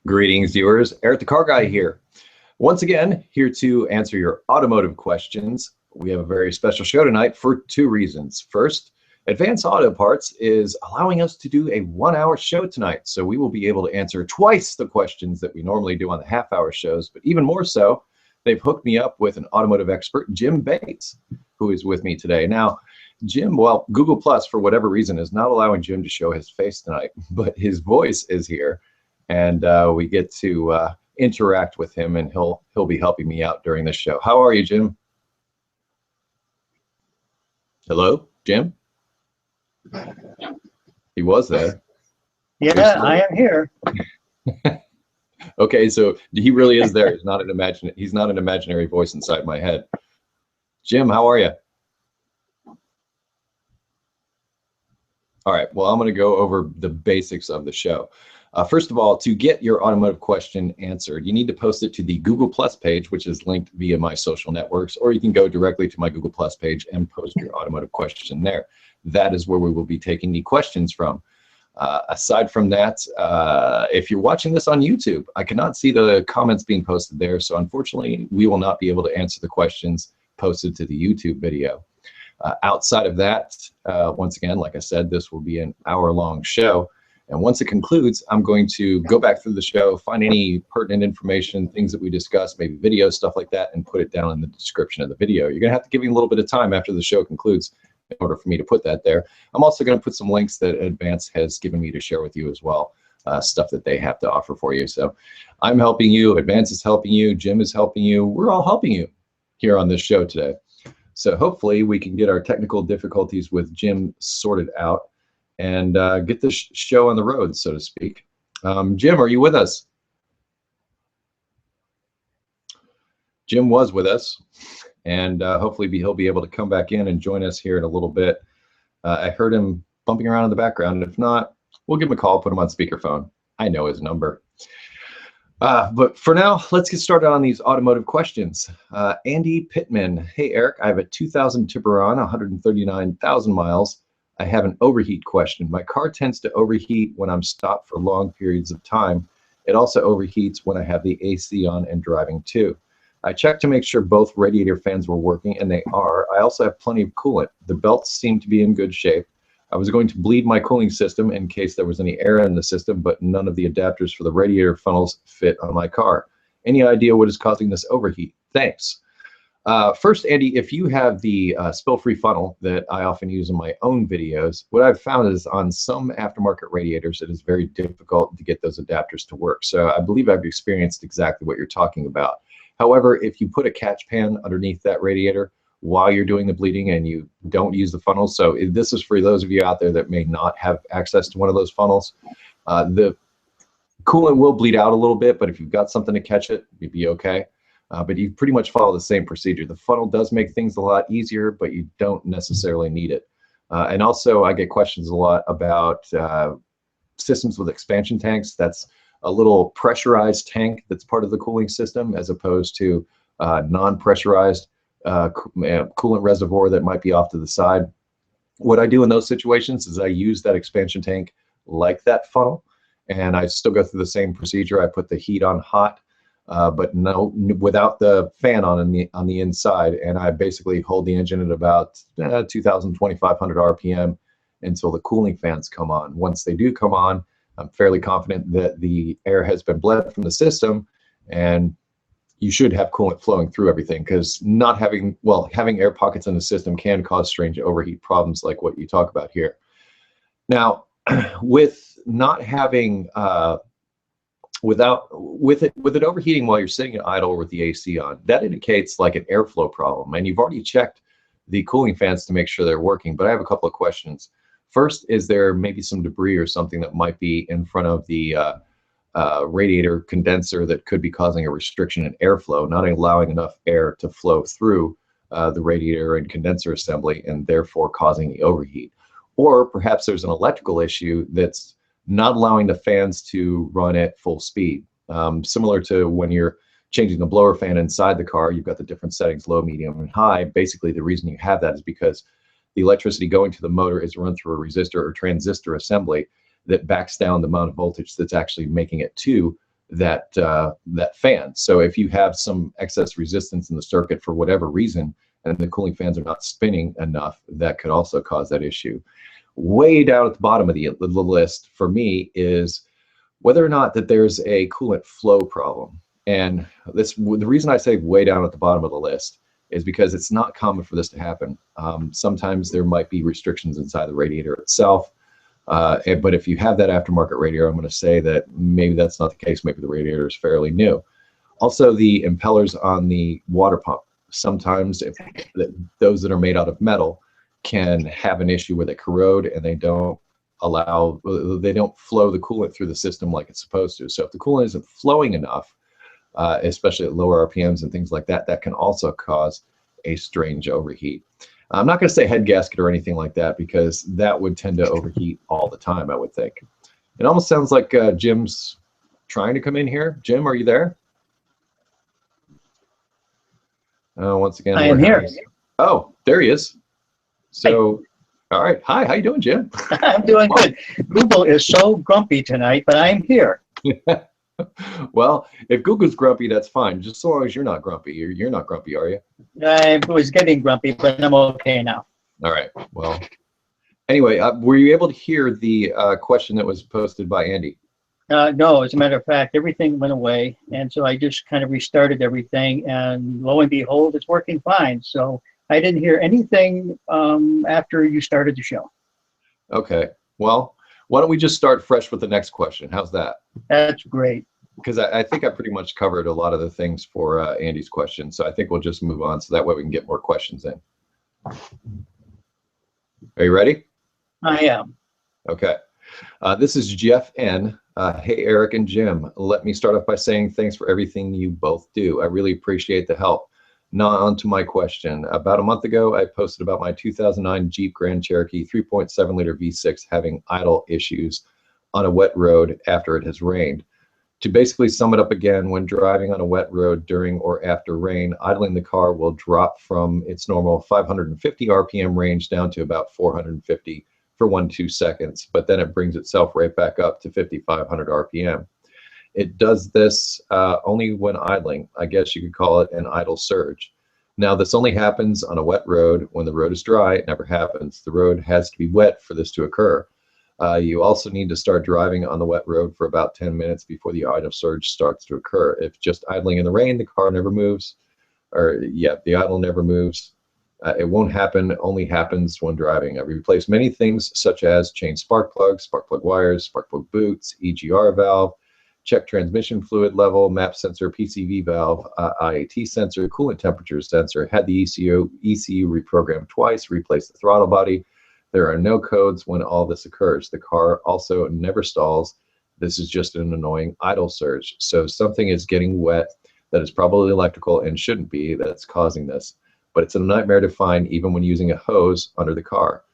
Greetings, viewers. Eric the Car Guy here. Once again, here to answer your automotive questions. We have a very special show tonight for two reasons. First, Advanced Auto Parts is allowing us to do a 1-hour show tonight, so we will be able to answer twice the questions that we normally do on the half-hour shows, but even more so, they've hooked me up with an automotive expert, Jim Bates, who is with me today. Now, Jim, well, Google Plus, for whatever reason, is not allowing Jim to show his face tonight, but his voice is here. And we get to interact with him, and he'll be helping me out during this show. How are you, Jim? Hello, Jim? He was there. Yeah, I am here. Okay, so he really is there. He's not an imaginary voice inside my head. Jim, how are you? All right, well, I'm going to go over the basics of the show. First of all, to get your automotive question answered, you need to post it to the Google Plus page, which is linked via my social networks, or you can go directly to my Google Plus page and post your automotive question there. That is where we will be taking the questions from. Aside from that, if you're watching this on YouTube, I cannot see the comments being posted there, so unfortunately, we will not be able to answer the questions posted to the YouTube video. Outside of that, once again, like I said, this will be an hour-long show. And once it concludes, I'm going to go back through the show, find any pertinent information, things that we discussed, maybe videos, stuff like that, and put it down in the description of the video. You're going to have to give me a little bit of time after the show concludes in order for me to put that there. I'm also going to put some links that Advance has given me to share with you as well, stuff that they have to offer for you. So I'm helping you, Advance is helping you, Jim is helping you. We're all helping you here on this show today. So hopefully we can get our technical difficulties with Jim sorted out and get this show on the road, so to speak. Jim, are you with us? Jim was with us, and hopefully he'll be able to come back in and join us here in a little bit. I heard him bumping around in the background. If not, we'll give him a call, put him on speakerphone. I know his number. But for now, let's get started on these automotive questions. Andy Pittman. Hey, Eric, I have a 2000 Tiburon, 139,000 miles. I have an overheat question. My car tends to overheat when I'm stopped for long periods of time. It also overheats when I have the AC on and driving too. I checked to make sure both radiator fans were working, and they are. I also have plenty of coolant. The belts seem to be in good shape. I was going to bleed my cooling system in case there was any air in the system, but none of the adapters for the radiator funnels fit on my car. Any idea what is causing this overheat? Thanks. First, Andy, if you have the spill-free funnel that I often use in my own videos, what I've found is on some aftermarket radiators, it is very difficult to get those adapters to work. So I believe I've experienced exactly what you're talking about. However, if you put a catch pan underneath that radiator while you're doing the bleeding and you don't use the funnels, so this is for those of you out there that may not have access to one of those funnels, the coolant will bleed out a little bit, but if you've got something to catch it, you'd be okay. But you pretty much follow the same procedure. The funnel does make things a lot easier, but you don't necessarily need it. And also, I get questions a lot about systems with expansion tanks. That's a little pressurized tank that's part of the cooling system, as opposed to non-pressurized coolant reservoir that might be off to the side. What I do in those situations is I use that expansion tank like that funnel, and I still go through the same procedure. I put the heat on hot, but no, without the fan on the inside, and I basically hold the engine at about 2,000, 2,500 RPM until the cooling fans come on. Once they do come on, I'm fairly confident that the air has been bled from the system, and you should have coolant flowing through everything, because not having, well, having air pockets in the system can cause strange overheat problems like what you talk about here. Now, with not having with it overheating while you're sitting at idle with the AC on, that indicates like an airflow problem, and you've already checked the cooling fans to make sure they're working. But I have a couple of questions. First, is there maybe some debris or something that might be in front of the radiator condenser that could be causing a restriction in airflow, not allowing enough air to flow through the radiator and condenser assembly, and therefore causing the overheat? Or perhaps there's an electrical issue that's not allowing the fans to run at full speed. Similar to when you're changing the blower fan inside the car, you've got the different settings, low, medium, and high. Basically, the reason you have that is because the electricity going to the motor is run through a resistor or transistor assembly that backs down the amount of voltage that's actually making it to that fan. So if you have some excess resistance in the circuit for whatever reason, and the cooling fans are not spinning enough, that could also cause that issue. Way down at the bottom of the list for me is whether or not that there's a coolant flow problem. And the reason I say way down at the bottom of the list is because it's not common for this to happen. Sometimes there might be restrictions inside the radiator itself. But if you have that aftermarket radiator, I'm going to say that maybe that's not the case. Maybe the radiator is fairly new. Also, the impellers on the water pump. Sometimes those that are made out of metal can have an issue where they corrode and they don't flow the coolant through the system like it's supposed to. So if the coolant isn't flowing enough, especially at lower RPMs and things like that, that can also cause a strange overheat. I'm not going to say head gasket or anything like that because that would tend to overheat all the time, I would think. It almost sounds like Jim's trying to come in here. Jim, are you there? Once again, I am here. Oh, there he is. So, all right. Hi, how you doing, Jim? I'm doing good. Google is so grumpy tonight, but I'm here. Well, if Google's grumpy, that's fine. Just so long as you're not grumpy. You're not grumpy, are you? I was getting grumpy, but I'm okay now. All right. Well, anyway, were you able to hear the question that was posted by Andy? No, as a matter of fact, everything went away. And so I just kind of restarted everything. And lo and behold, it's working fine. So I didn't hear anything after you started the show. Okay. Well, why don't we just start fresh with the next question? How's that? That's great. Because I think I pretty much covered a lot of the things for Andy's question. So I think we'll just move on so that way we can get more questions in. Are you ready? I am. Okay. This is Jeff N. Hey, Eric and Jim. Let me start off by saying thanks for everything you both do. I really appreciate the help. Now on to my question. About a month ago, I posted about my 2009 Jeep Grand Cherokee 3.7 liter V6 having idle issues on a wet road after it has rained. To basically sum it up again, when driving on a wet road during or after rain, idling the car will drop from its normal 550 RPM range down to about 450 for 1-2 seconds, but then it brings itself right back up to 5,500 RPM. It does this only when idling. I guess you could call it an idle surge. Now, this only happens on a wet road. When the road is dry, it never happens. The road has to be wet for this to occur. You also need to start driving on the wet road for about 10 minutes before the idle surge starts to occur. If just idling in the rain, the car never moves, the idle never moves. It won't happen, it only happens when driving. I've replaced many things such as change spark plug wires, spark plug boots, EGR valve, check transmission fluid level, map sensor, PCV valve, IAT sensor, coolant temperature sensor, had the ECU reprogrammed twice, replaced the throttle body. There are no codes when all this occurs. The car also never stalls. This is just an annoying idle surge. So something is getting wet that is probably electrical and shouldn't be that's causing this. But it's a nightmare to find even when using a hose under the car.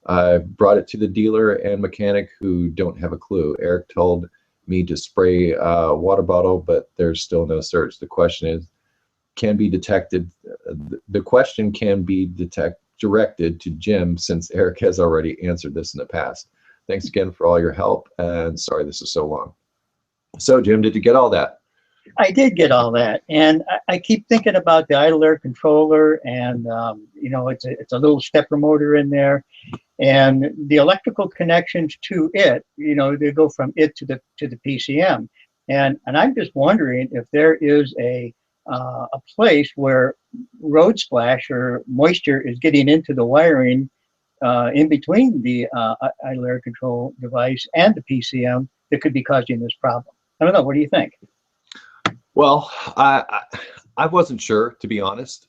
I brought it to the dealer and mechanic who don't have a clue. Eric told me to spray a water bottle, but there's still no surge. The question can be directed to Jim since Eric has already answered this in the past. Thanks again for all your help, and sorry this is so long. So Jim, did you get all that? I did get all that, and I keep thinking about the idle air controller, and it's a little stepper motor in there, and the electrical connections to it, they go from it to the PCM, and I'm just wondering if there is a place where road splash or moisture is getting into the wiring in between the idle air control device and the PCM that could be causing this problem. I don't know. What do you think? Well, I wasn't sure, to be honest,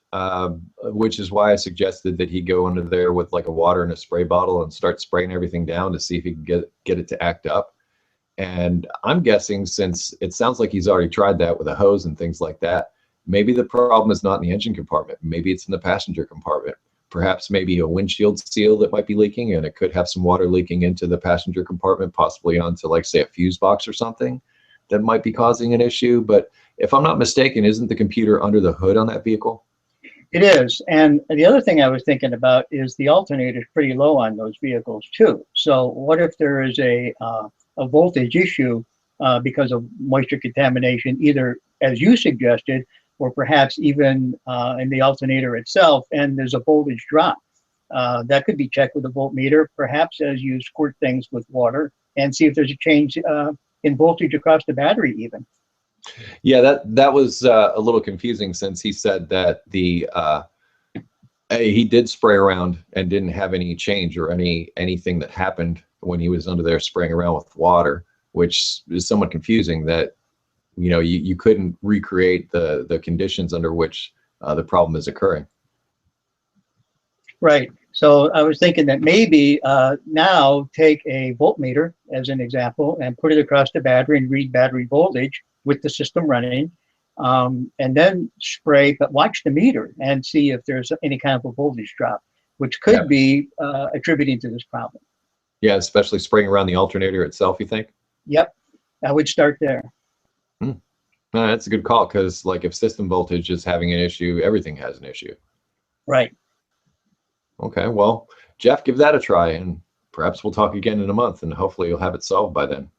which is why I suggested that he go under there with like a water and a spray bottle and start spraying everything down to see if he can get it to act up. And I'm guessing, since it sounds like he's already tried that with a hose and things like that, maybe the problem is not in the engine compartment. Maybe it's in the passenger compartment. Perhaps maybe a windshield seal that might be leaking, and it could have some water leaking into the passenger compartment, possibly onto, like, say, a fuse box or something that might be causing an issue. But if I'm not mistaken, isn't the computer under the hood on that vehicle? It is. And the other thing I was thinking about is the alternator is pretty low on those vehicles too. So what if there is a voltage issue because of moisture contamination, either as you suggested, or perhaps even in the alternator itself, and there's a voltage drop. That could be checked with a voltmeter, perhaps as you squirt things with water and see if there's a change in voltage across the battery even. Yeah, that was a little confusing, since he said that he did spray around and didn't have any change or anything that happened when he was under there spraying around with water, which is somewhat confusing, that you couldn't recreate the conditions under which the problem is occurring. Right. So I was thinking that maybe now take a voltmeter as an example and put it across the battery and read battery voltage with the system running, and then spray, but watch the meter and see if there's any kind of a voltage drop, which could be attributing to this problem. Yeah, especially spraying around the alternator itself, you think? Yep, I would start there. No, that's a good call, because like if system voltage is having an issue, everything has an issue. Right. Okay, well, Jeff, give that a try, and perhaps we'll talk again in a month, and hopefully you'll have it solved by then.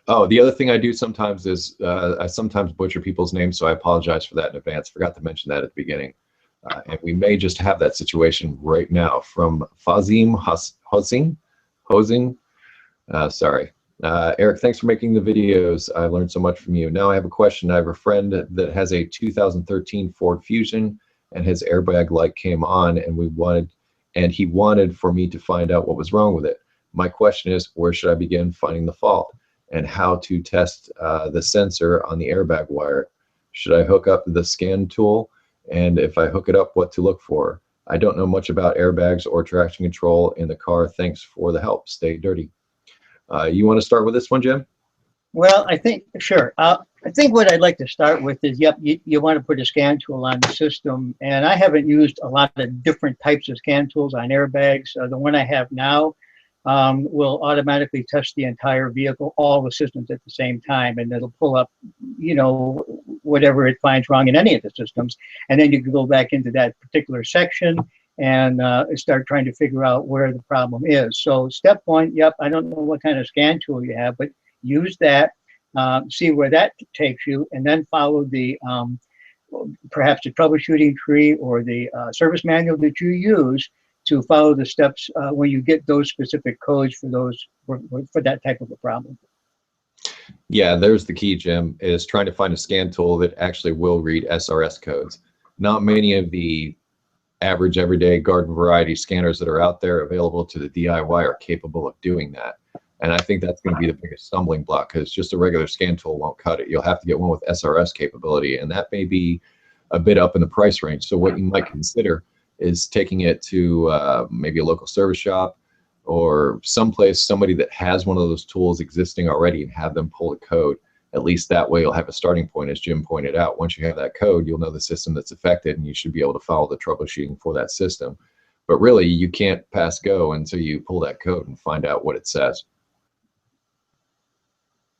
Oh, the other thing I do sometimes is I sometimes butcher people's names, so I apologize for that in advance. Forgot to mention that at the beginning. And we may just have that situation right now from Fazim Hosing. Sorry. Eric, thanks for making the videos. I learned so much from you. Now I have a question. I have a friend that has a 2013 Ford Fusion, and his airbag light came on, and he wanted for me to find out what was wrong with it. My question is, where should I begin finding the fault, and how to test the sensor on the airbag wire? Should I hook up the scan tool? And if I hook it up, what to look for? I don't know much about airbags or traction control in the car. Thanks for the help. Stay dirty. You want to start with this one, Jim? Well, I think, sure. I think what I'd like to start with is, yep, you want to put a scan tool on the system. And I haven't used a lot of different types of scan tools on airbags. The one I have now will automatically test the entire vehicle, all the systems at the same time, and it'll pull up, whatever it finds wrong in any of the systems. And then you can go back into that particular section and start trying to figure out where the problem is. So step one, yep, I don't know what kind of scan tool you have, but use that, see where that takes you, and then follow the perhaps the troubleshooting tree or the service manual that you use to follow the steps when you get those specific codes for that type of a problem. Yeah, there's the key, Jim, is trying to find a scan tool that actually will read SRS codes. Not many of the average everyday garden variety scanners that are out there available to the DIY are capable of doing that. And I think that's going to be the biggest stumbling block, because just a regular scan tool won't cut it. You'll have to get one with SRS capability, and that may be a bit up in the price range. So what you might consider is taking it to maybe a local service shop or somebody that has one of those tools existing already, and have them pull the code. At least that way you'll have a starting point, as Jim pointed out. Once you have that code, you'll know the system that's affected, and you should be able to follow the troubleshooting for that system. But really, you can't pass go until you pull that code and find out what it says.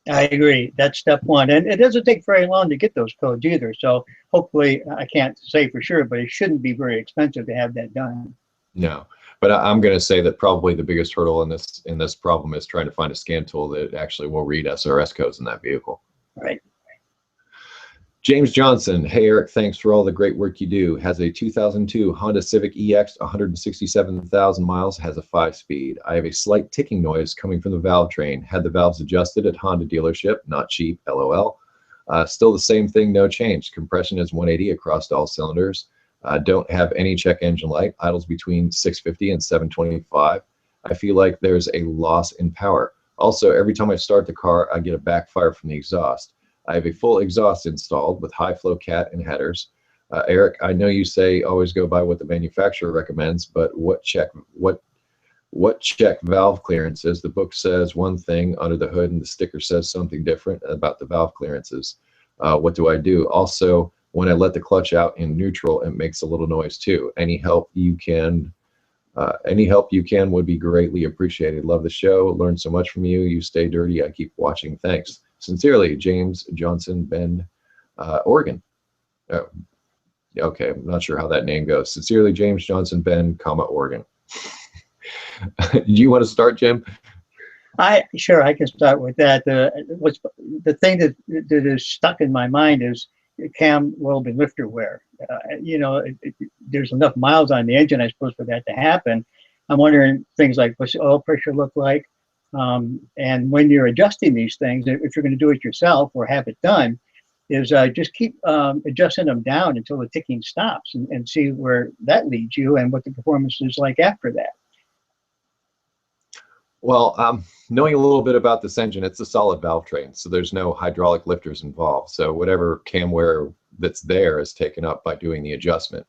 I agree. That's step one. And it doesn't take very long to get those codes either. So hopefully, I can't say for sure, but it shouldn't be very expensive to have that done. No, but I'm going to say that probably the biggest hurdle in this problem is trying to find a scan tool that actually will read SRS codes in that vehicle. Right. James Johnson, hey Eric, thanks for all the great work you do. Has a 2002 Honda Civic EX, 167,000 miles, has a 5-speed. I have a slight ticking noise coming from the valve train. Had the valves adjusted at Honda dealership, not cheap, LOL. Still the same thing, no change. Compression is 180 across all cylinders. Don't have any check engine light. Idles between 650 and 725. I feel like there's a loss in power. Also, every time I start the car, I get a backfire from the exhaust. I have a full exhaust installed with high flow cat and headers. Eric, I know you say always go by what the manufacturer recommends, but what check valve clearances? The book says one thing under the hood and the sticker says something different about the valve clearances. What do I do? Also, when I let the clutch out in neutral, it makes a little noise too. Any help you can would be greatly appreciated. Love the show. Learned so much from you. You stay dirty. I keep watching. Thanks. Sincerely, James Johnson, Bend, Oregon. Okay, I'm not sure how that name goes. Sincerely, James Johnson, Bend, Oregon. Do you want to start, Jim? Sure, I can start with that. The thing that is stuck in my mind is cam lobe and lifter wear. There's enough miles on the engine, I suppose, for that to happen. I'm wondering things like what's the oil pressure look like, and when you're adjusting these things, if you're going to do it yourself or have it done, is just keep adjusting them down until the ticking stops, and see where that leads you and what the performance is like after that. Well, knowing a little bit about this engine, it's a solid valve train, so there's no hydraulic lifters involved. So whatever cam wear that's there is taken up by doing the adjustment.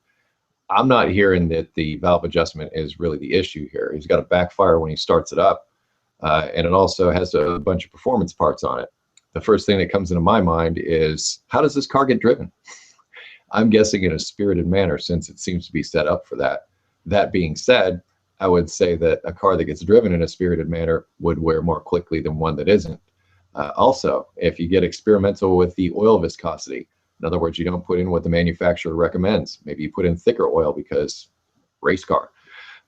I'm not hearing that the valve adjustment is really the issue here. He's got a backfire when he starts it up, and it also has a bunch of performance parts on it. The first thing that comes into my mind is, how does this car get driven? I'm guessing in a spirited manner, since it seems to be set up for that. That being said, I would say that a car that gets driven in a spirited manner would wear more quickly than one that isn't. Also, if you get experimental with the oil viscosity, in other words, you don't put in what the manufacturer recommends. Maybe you put in thicker oil because race car.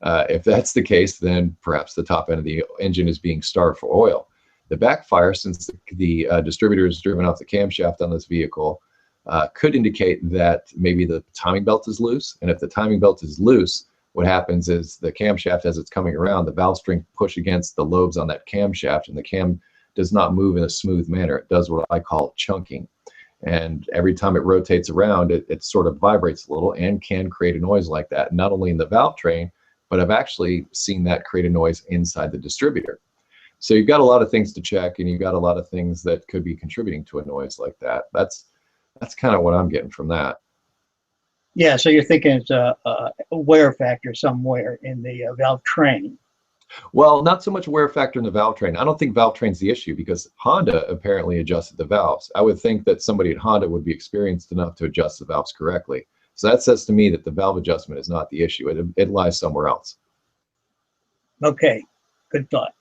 If that's the case, then perhaps the top end of the engine is being starved for oil. The backfire, since the distributor is driven off the camshaft on this vehicle, could indicate that maybe the timing belt is loose. And if the timing belt is loose, what happens is the camshaft, as it's coming around, the valve string push against the lobes on that camshaft, and the cam does not move in a smooth manner. It does what I call chunking. And every time it rotates around, it sort of vibrates a little and can create a noise like that, not only in the valve train, but I've actually seen that create a noise inside the distributor. So you've got a lot of things to check, and you've got a lot of things that could be contributing to a noise like that. That's kind of what I'm getting from that. Yeah, so you're thinking it's a wear factor somewhere in the valve train. Well, not so much wear factor in the valve train. I don't think valve train's the issue, because Honda apparently adjusted the valves. I would think that somebody at Honda would be experienced enough to adjust the valves correctly. So that says to me that the valve adjustment is not the issue. It lies somewhere else. Okay, good thought.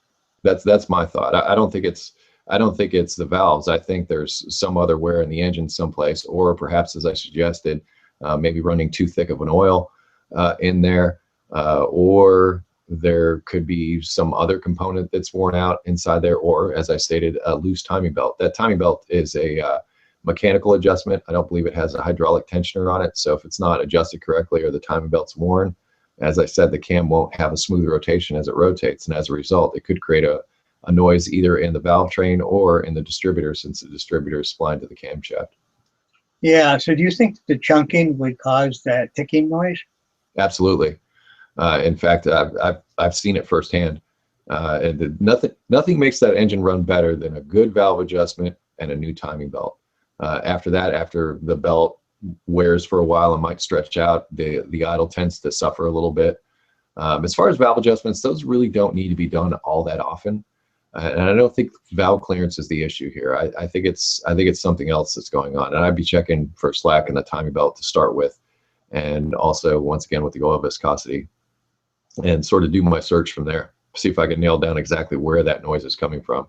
That's my thought. I don't think it's the valves. I think there's some other wear in the engine someplace, or perhaps, as I suggested, maybe running too thick of an oil in there, or there could be some other component that's worn out inside there, or, as I stated, a loose timing belt. That timing belt is a mechanical adjustment. I don't believe it has a hydraulic tensioner on it. So if it's not adjusted correctly, or the timing belt's worn, as I said, the cam won't have a smooth rotation as it rotates. And as a result, it could create a noise either in the valve train or in the distributor, since the distributor is splined to the camshaft. Yeah, so do you think the chunking would cause that ticking noise? Absolutely. In fact, I've seen it firsthand. And nothing makes that engine run better than a good valve adjustment and a new timing belt. After that, after the belt wears for a while and might stretch out, the idle tends to suffer a little bit. As far as valve adjustments, those really don't need to be done all that often. And I don't think valve clearance is the issue here. I think it's something else that's going on. And I'd be checking for slack in the timing belt to start with, and also, once again, with the oil viscosity, and sort of do my search from there. See if I can nail down exactly where that noise is coming from.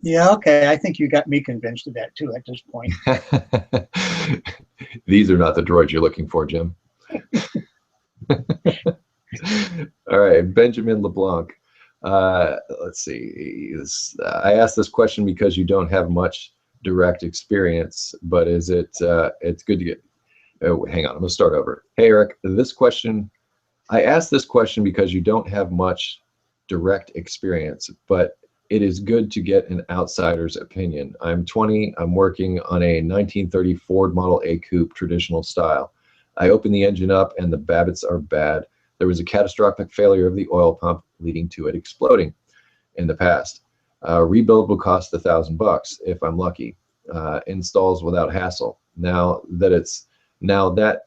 Yeah, okay. I think you got me convinced of that too at this point. These are not the droids you're looking for, Jim. All right, Benjamin LeBlanc. Let's see. I asked this question because you don't have much direct experience, but is it? It's good to get. Oh, hang on. I'm gonna start over. Hey, Eric. I asked this question because you don't have much direct experience, but it is good to get an outsider's opinion. I'm 20. I'm working on a 1930 Ford Model A Coupe traditional style. I open the engine up and the babbits are bad. There was a catastrophic failure of the oil pump, leading to it exploding in the past. Rebuild will cost $1,000 if I'm lucky. Installs without hassle. Now that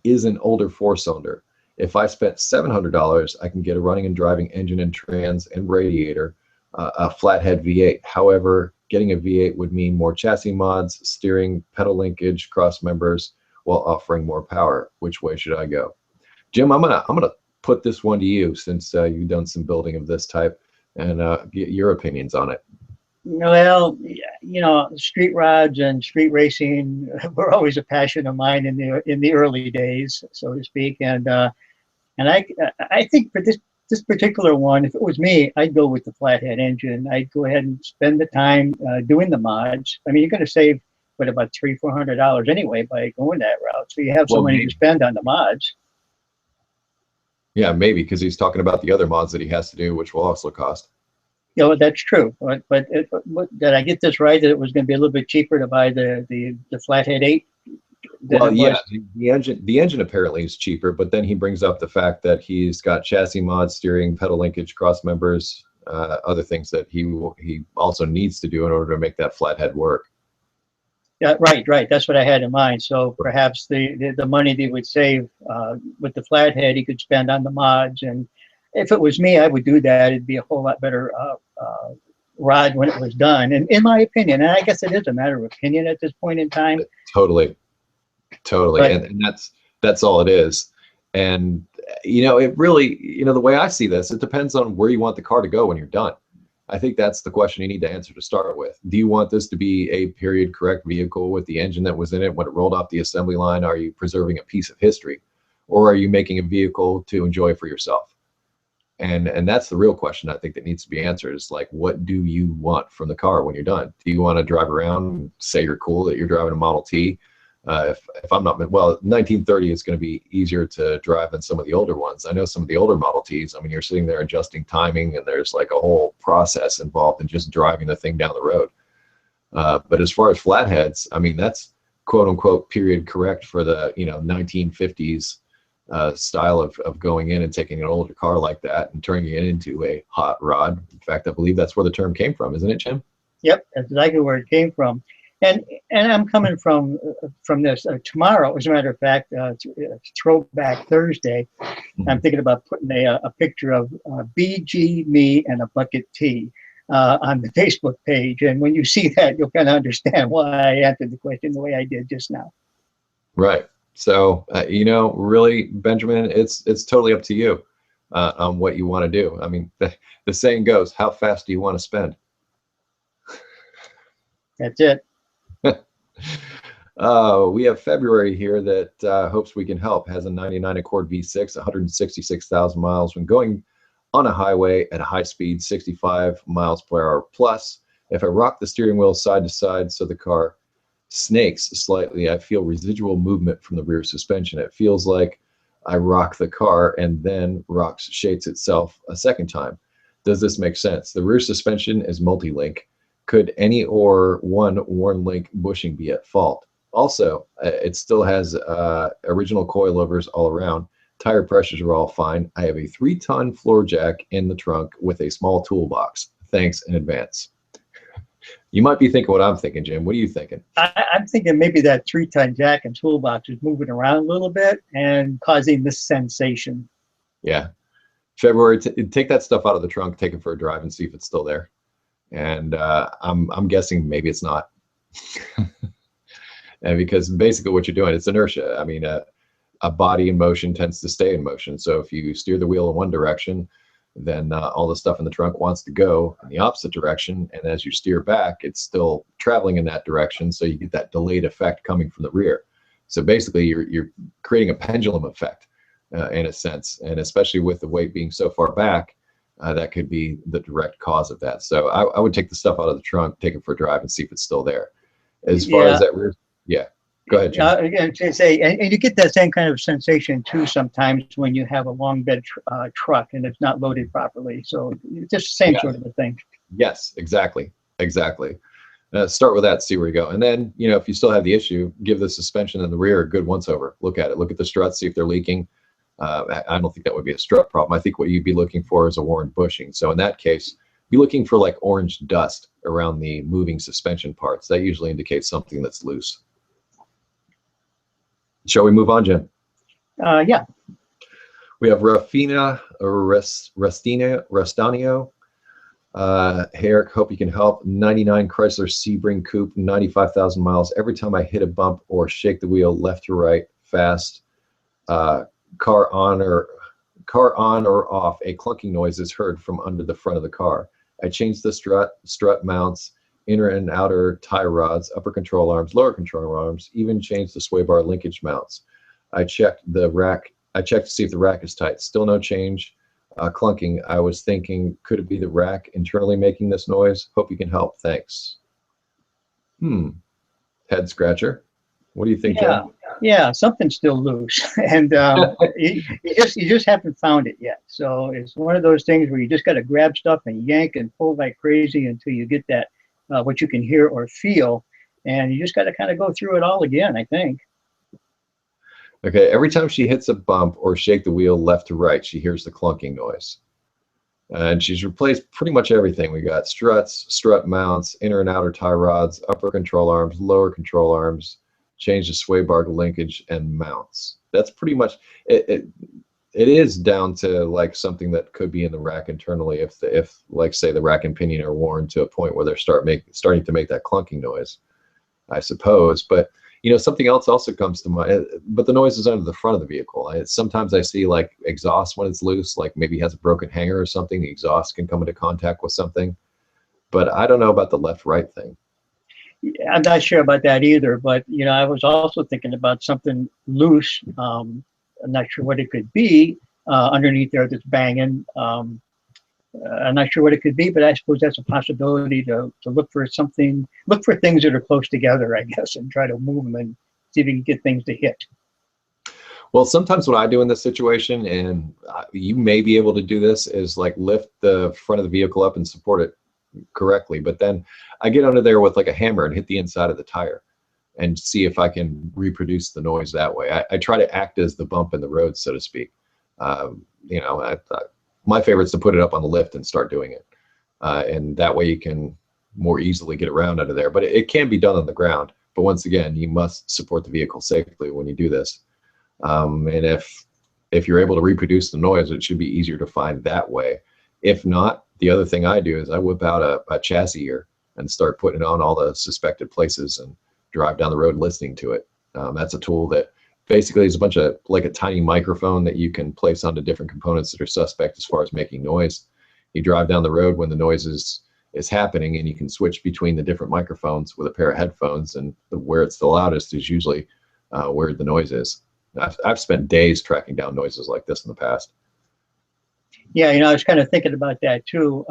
is an older 4-cylinder. If I spent $700, I can get a running and driving engine and trans and radiator, a flathead V8. However, getting a V8 would mean more chassis mods, steering, pedal linkage, cross members, while offering more power. Which way should I go? Jim, I'm gonna put this one to you, since you've done some building of this type, and get your opinions on it. Well, street rods and street racing were always a passion of mine in the early days, so to speak. And I think for this this particular one, if it was me, I'd go with the flathead engine. I'd go ahead and spend the time doing the mods. I mean, you're going to save what, about $300-400 anyway by going that route. So you have some money to spend on the mods. Yeah, maybe, because he's talking about the other mods that he has to do, which will also cost. You know, that's true. But did I get this right, that it was going to be a little bit cheaper to buy the Flathead 8? Well, yeah, the engine apparently is cheaper, but then he brings up the fact that he's got chassis mods, steering, pedal linkage, cross members, other things that he also needs to do in order to make that flathead work. Yeah, right. That's what I had in mind. So perhaps the money that he would save with the flathead, he could spend on the mods. And if it was me, I would do that. It'd be a whole lot better ride when it was done. And in my opinion, and I guess it is a matter of opinion at this point in time. Totally. But, and that's all it is. And, you know, it really, you know, the way I see this, it depends on where you want the car to go when you're done. I think that's the question you need to answer to start with. Do you want this to be a period correct vehicle with the engine that was in it when it rolled off the assembly line? Are you preserving a piece of history, or are you making a vehicle to enjoy for yourself? And that's the real question I think that needs to be answered, is like, what do you want from the car when you're done? Do you want to drive around and say you're cool that you're driving a Model T? If I'm not, well, 1930 is going to be easier to drive than some of the older ones. I know some of the older Model Ts, I mean, you're sitting there adjusting timing, and there's like a whole process involved in just driving the thing down the road. But as far as flatheads, I mean, that's quote unquote period correct for the, you know, 1950s style of going in and taking an older car like that and turning it into a hot rod. In fact, I believe that's where the term came from, isn't it, Jim? Yep, that's exactly where it came from. And I'm coming from this tomorrow, as a matter of fact, Throwback Thursday. I'm thinking about putting a picture of BG, me, and a bucket T on the Facebook page. And when you see that, you'll kind of understand why I answered the question the way I did just now. Right. So, you know, really, Benjamin, it's totally up to you on what you want to do. I mean, the saying goes, how fast do you want to spend? That's it. We have February here that hopes we can help. Has a 99 Accord V6, 166,000 miles. When going on a highway at a high speed, 65 miles per hour plus. If I rock the steering wheel side to side so the car snakes slightly, I feel residual movement from the rear suspension. It feels like I rock the car and then shakes itself a second time. Does this make sense? The rear suspension is multi-link. Could any or one worn link bushing be at fault? Also, it still has original coilovers all around. Tire pressures are all fine. I have a 3-ton floor jack in the trunk with a small toolbox. Thanks in advance. You might be thinking what I'm thinking, Jim. What are you thinking? I'm thinking maybe that 3-ton jack and toolbox is moving around a little bit and causing this sensation. Yeah. February, take that stuff out of the trunk, take it for a drive, and see if it's still there. And I'm guessing maybe it's not. And because basically what you're doing, it's inertia. I mean, a body in motion tends to stay in motion. So if you steer the wheel in one direction, then all the stuff in the trunk wants to go in the opposite direction. And as you steer back, it's still traveling in that direction. So you get that delayed effect coming from the rear. So basically you're creating a pendulum effect in a sense. And especially with the weight being so far back, that could be the direct cause of that. So I would take the stuff out of the trunk, take it for a drive, and see if it's still there. As far as that rear, yeah. Go ahead, Jim. And to say, and you get that same kind of sensation too sometimes when you have a long bed truck and it's not loaded properly. So it's just the same sort of a thing. Yes, exactly. Start with that, see where you go. And then, you know, if you still have the issue, give the suspension in the rear a good once over. Look at it. Look at the struts, see if they're leaking. I don't think that would be a strut problem. I think what you'd be looking for is a worn bushing. So in that case, be looking for like orange dust around the moving suspension parts. That usually indicates something that's loose. Shall we move on, Jim? Yeah. We have Rafina Rastanio. Hey, Eric, hope you can help. 99 Chrysler Sebring Coupe, 95,000 miles. Every time I hit a bump or shake the wheel left to right fast, car on or off, a clunking noise is heard from under the front of the car. I changed the strut mounts, inner and outer tie rods, upper control arms, lower control arms, even changed the sway bar linkage mounts. I checked the rack. I checked to see if the rack is tight. Still no change. clunking. I was thinking, could it be the rack internally making this noise? Hope you can help. Thanks. Head scratcher. What do you think, Yeah, Jim? yeah, something's still loose, and you just haven't found it yet. So it's one of those things where you just got to grab stuff and yank and pull like crazy until you get that what you can hear or feel, and you just got to kind of go through it all again, I think. Okay, every time she hits a bump or shake the wheel left to right, she hears the clunking noise. And she's replaced pretty much everything. We got struts, strut mounts, inner and outer tie rods, upper control arms, lower control arms, change the sway bar linkage, and mounts. That's pretty much it. It is down to like something that could be in the rack internally if like say the rack and pinion are worn to a point where they're starting to make that clunking noise, I suppose. But you know, something else also comes to mind, but the noise is under the front of the vehicle. Sometimes I see like exhaust when it's loose, like maybe has a broken hanger or something. The exhaust can come into contact with something, but I don't know about the left-right thing. I'm not sure about that either, but you know, I was also thinking about something loose. I'm not sure what it could be underneath there that's banging. I'm not sure what it could be, but I suppose that's a possibility to look for something, look for things that are close together, I guess, and try to move them and see if you can get things to hit. Well, sometimes what I do in this situation, and you may be able to do this, is like lift the front of the vehicle up and support it correctly. But then I get under there with like a hammer and hit the inside of the tire and see if I can reproduce the noise that way. I try to act as the bump in the road, so to speak. You know, my favorite is to put it up on the lift and start doing it. And that way you can more easily get around under there. But it can be done on the ground. But once again, you must support the vehicle safely when you do this. And if you're able to reproduce the noise, it should be easier to find that way. If not, the other thing I do is I whip out a chassis ear and start putting it on all the suspected places and drive down the road listening to it. That's a tool that basically is a bunch of like a tiny microphone that you can place onto different components that are suspect as far as making noise. You drive down the road when the noise is happening, and you can switch between the different microphones with a pair of headphones, and where it's the loudest is usually where the noise is. I've spent days tracking down noises like this in the past. Yeah, you know, I was kind of thinking about that too.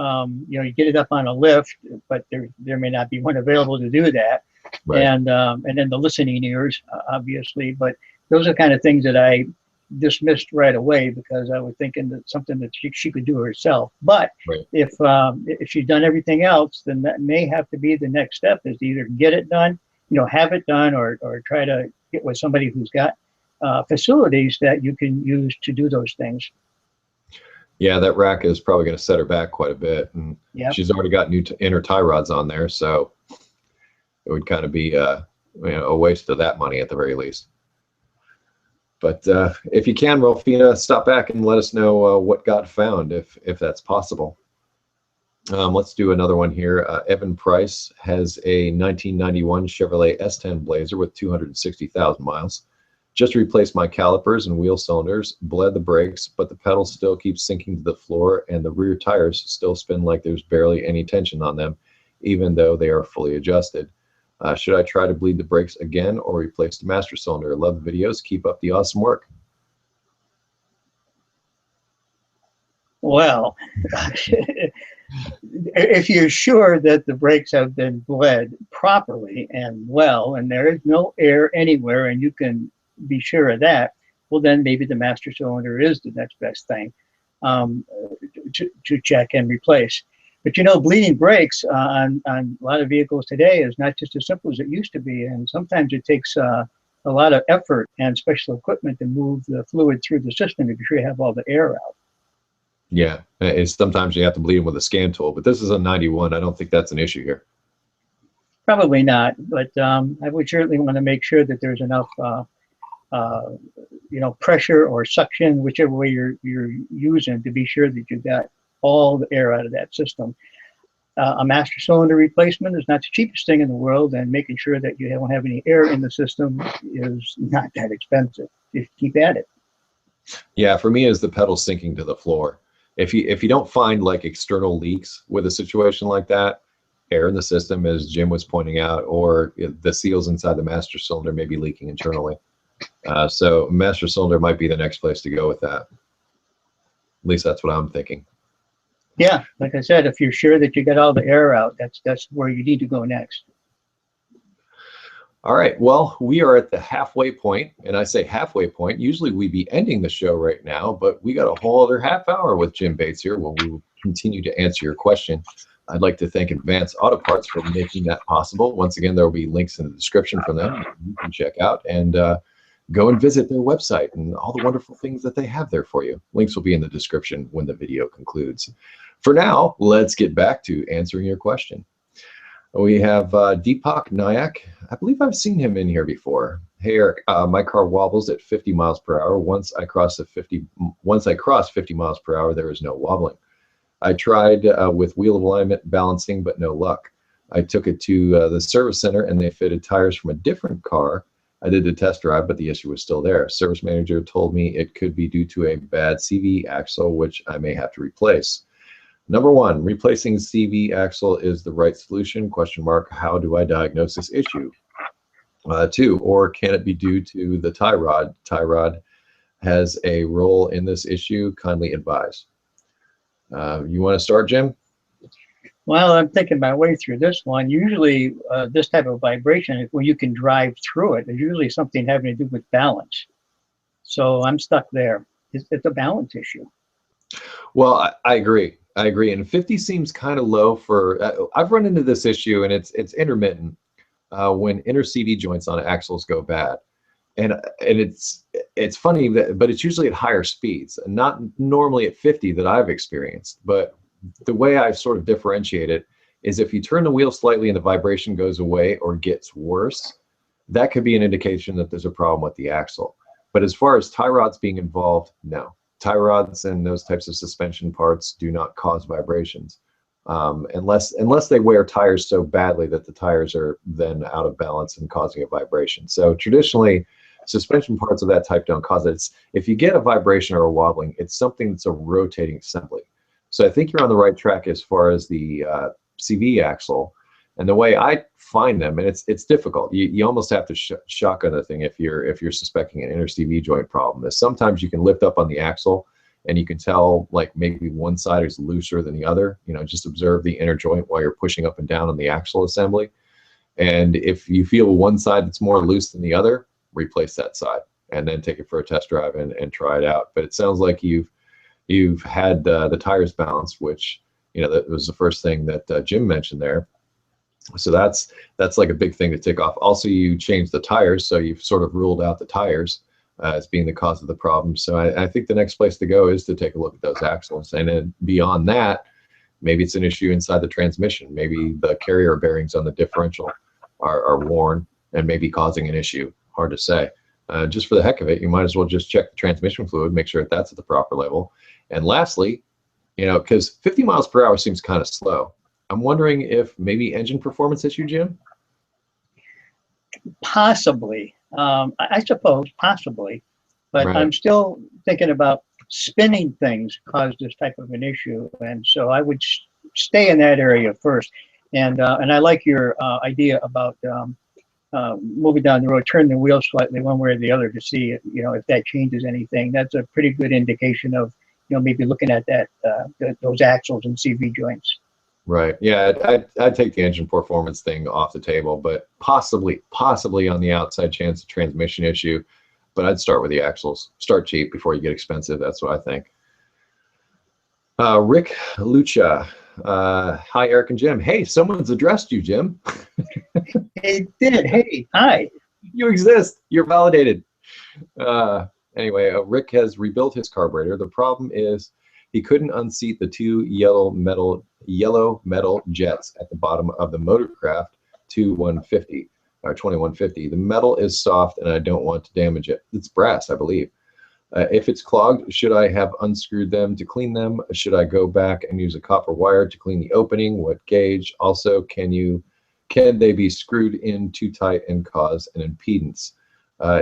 You know, you get it up on a lift, but there may not be one available to do that. Right. And then the listening ears, obviously. But those are kind of things that I dismissed right away because I was thinking that something that she could do herself. But Right. If she's done everything else, then that may have to be the next step, is to either get it done, you know, have it done, or try to get with somebody who's got facilities that you can use to do those things. Yeah, that rack is probably going to set her back quite a bit. And Yep. she's already got new inner tie rods on there, so it would kind of be you know, a waste of that money at the very least. But if you can, Rolfina, stop back and let us know what got found, if that's possible. Let's do another one here. Evan Price has a 1991 Chevrolet S10 Blazer with 260,000 miles. Just replaced my calipers and wheel cylinders, bled the brakes, but the pedal still keeps sinking to the floor, and the rear tires still spin like there's barely any tension on them, even though they are fully adjusted. Should I try to bleed the brakes again or replace the master cylinder? Love the videos. Keep up the awesome work. Well, if you're sure that the brakes have been bled properly and well, and there is no air anywhere, and you can be sure of that, well, then maybe the master cylinder is the next best thing to check and replace. But you know, bleeding brakes on a lot of vehicles today is not just as simple as it used to be, and sometimes it takes a lot of effort and special equipment to move the fluid through the system to be sure you have all the air out. Yeah, it's sometimes you have to bleed them with a scan tool, but this is a 91. I don't think that's an issue here. Probably not, but I would certainly want to make sure that there's enough you know, pressure or suction, whichever way you're using, to be sure that you got all the air out of that system. A master cylinder replacement is not the cheapest thing in the world, and making sure that you don't have any air in the system is not that expensive. Just keep at it. Yeah, for me, is the pedal sinking to the floor. If you don't find like external leaks with a situation like that, air in the system, as Jim was pointing out, or the seals inside the master cylinder may be leaking internally. So master cylinder might be the next place to go with that. least that's what I'm thinking. Yeah, like I said, if you're sure that you get all the air out, that's where you need to go next. All right, well, we are at the halfway point, and I say halfway point. Usually we'd be ending the show right now, but we got a whole other half hour with Jim Bates here where we will continue to answer your question. I'd like to thank Advanced Auto Parts for making that possible. Once again, there will be links in the description from them you can check out, and go and visit their website and all the wonderful things that they have there for you. Links will be in the description when the video concludes. For now, let's get back to answering your question. We have Deepak Nayak. I believe I've seen him in here before. Hey Eric, my car wobbles at 50 miles per hour. Once I cross 50 miles per hour, there is no wobbling. I tried with wheel alignment balancing, but no luck. I took it to the service center and they fitted tires from a different car. I did the test drive, but the issue was still there. Service manager told me it could be due to a bad CV axle, which I may have to replace. Number one, replacing CV axle is the right solution? Question mark. How do I diagnose this issue? Two, or can it be due to the tie rod? Tie rod has a role in this issue. Kindly advise. You want to start, Jim? Well, I'm thinking my way through this one. Usually, this type of vibration, where you can drive through it, is usually something having to do with balance. So I'm stuck there. It's a balance issue. Well, I agree. I agree. And 50 seems kind of low for, I've run into this issue, and it's intermittent when inner CV joints on axles go bad. And it's funny, but it's usually at higher speeds, not normally at 50 that I've experienced. But the way I sort of differentiate it is if you turn the wheel slightly and the vibration goes away or gets worse, that could be an indication that there's a problem with the axle. But as far as tie rods being involved, no. Tie rods and those types of suspension parts do not cause vibrations unless they wear tires so badly that the tires are then out of balance and causing a vibration. So traditionally, suspension parts of that type don't cause it. If you get a vibration or a wobbling, it's something that's a rotating assembly. So I think you're on the right track as far as the CV axle. And the way I find them, and it's difficult. You almost have to shotgun the thing if you're suspecting an inner CV joint problem. Is sometimes you can lift up on the axle and you can tell like maybe one side is looser than the other. You know, just observe the inner joint while you're pushing up and down on the axle assembly. And if you feel one side that's more loose than the other, replace that side and then take it for a test drive and try it out. But it sounds like you've had the tires balanced, which, you know, that was the first thing that Jim mentioned there. So that's like a big thing to tick off. Also, you changed the tires, so you've sort of ruled out the tires as being the cause of the problem. So I think the next place to go is to take a look at those axles. And then beyond that, maybe it's an issue inside the transmission. Maybe the carrier bearings on the differential are worn and maybe causing an issue. Hard to say. Just for the heck of it, you might as well just check the transmission fluid, make sure that's at the proper level. And lastly, you know, because 50 miles per hour seems kind of slow. I'm wondering if maybe engine performance issue, Jim? Possibly. I suppose, possibly. But Right. I'm still thinking about spinning things cause this type of an issue. And so I would stay in that area first. And I like your idea about moving down the road, turn the wheel slightly one way or the other to see, you know, if that changes anything. That's a pretty good indication of, you know, maybe looking at that those axles and CV joints. Right. Yeah, I'd take the engine performance thing off the table, but possibly on the outside chance of transmission issue. But I'd start with the axles. Start cheap before you get expensive. That's what I think. Rick Lucha. Hi, Eric and Jim. Hey, someone's addressed you, Jim. It did. Hey, hi. You exist. You're validated. Anyway, Rick has rebuilt his carburetor. The problem is he couldn't unseat the two yellow metal jets at the bottom of the Motorcraft 2150 or 2150. The metal is soft and I don't want to damage it. It's brass, I believe. If it's clogged, should I have unscrewed them to clean them? Should I go back and use a copper wire to clean the opening? What gauge? Also, can they be screwed in too tight and cause an impedance?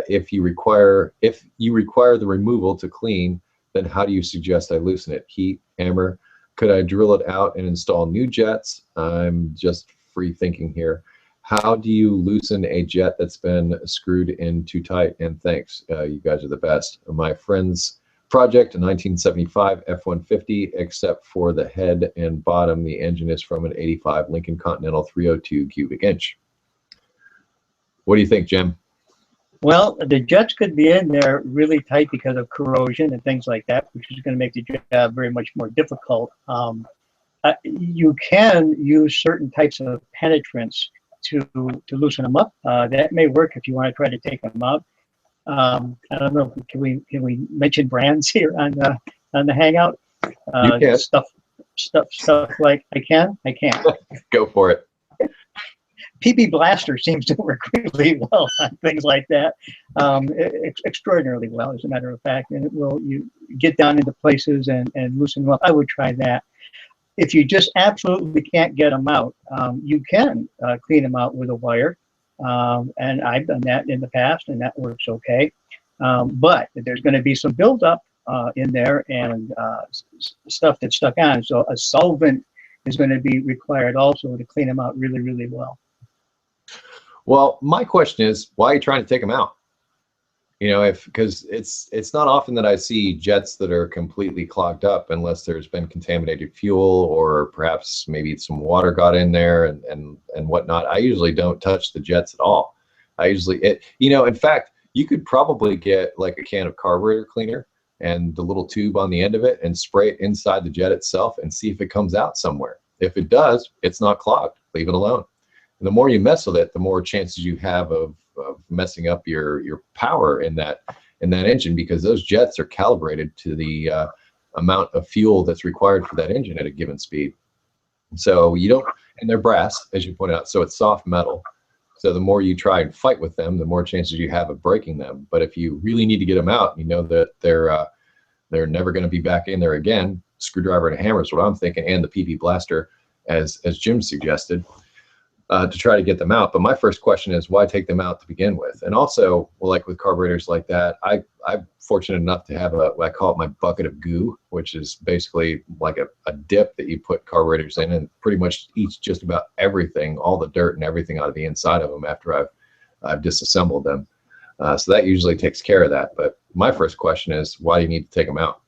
If you require the removal to clean, then how do you suggest I loosen it? Heat, hammer? Could I drill it out and install new jets? I'm just free thinking here. How do you loosen a jet that's been screwed in too tight? And thanks, you guys are the best. My friends Project, a 1975 F-150, except for the head and bottom. The engine is from an 85 Lincoln Continental 302 cubic inch. What do you think, Jim? Well, the jets could be in there really tight because of corrosion and things like that, which is going to make the job very much more difficult. You can use certain types of penetrants to loosen them up. That may work if you want to try to take them out. I don't know. Can we mention brands here on the Hangout? You can. Stuff like I can't. Go for it. PB Blaster seems to work really well on things like that, extraordinarily well, as a matter of fact. And it will you get down into places and loosen them up. I would try that. If you just absolutely can't get them out, you can clean them out with a wire. And I've done that in the past, and that works okay. But there's going to be some buildup in there and stuff that's stuck on. So a solvent is going to be required also to clean them out really, really well. Well, my question is, why are you trying to take them out? You know, because it's not often that I see jets that are completely clogged up unless there's been contaminated fuel or perhaps maybe some water got in there and whatnot. I usually don't touch the jets at all. In fact, you could probably get like a can of carburetor cleaner and the little tube on the end of it and spray it inside the jet itself and see if it comes out somewhere. If it does, it's not clogged. Leave it alone. And the more you mess with it, the more chances you have of messing up your power in that engine, because those jets are calibrated to the amount of fuel that's required for that engine at a given speed. So and they're brass, as you pointed out, so it's soft metal. So the more you try and fight with them, the more chances you have of breaking them. But if you really need to get them out, you know that they're never going to be back in there again. Screwdriver and a hammer is what I'm thinking, and the PB Blaster, as Jim suggested. To try to get them out. But my first question is, why take them out to begin with? And also, well, like with carburetors like that, I'm fortunate enough to have I call it my bucket of goo, which is basically like a dip that you put carburetors in and pretty much eats just about everything, all the dirt and everything out of the inside of them after I've disassembled them. So that usually takes care of that. But my first question is, why do you need to take them out?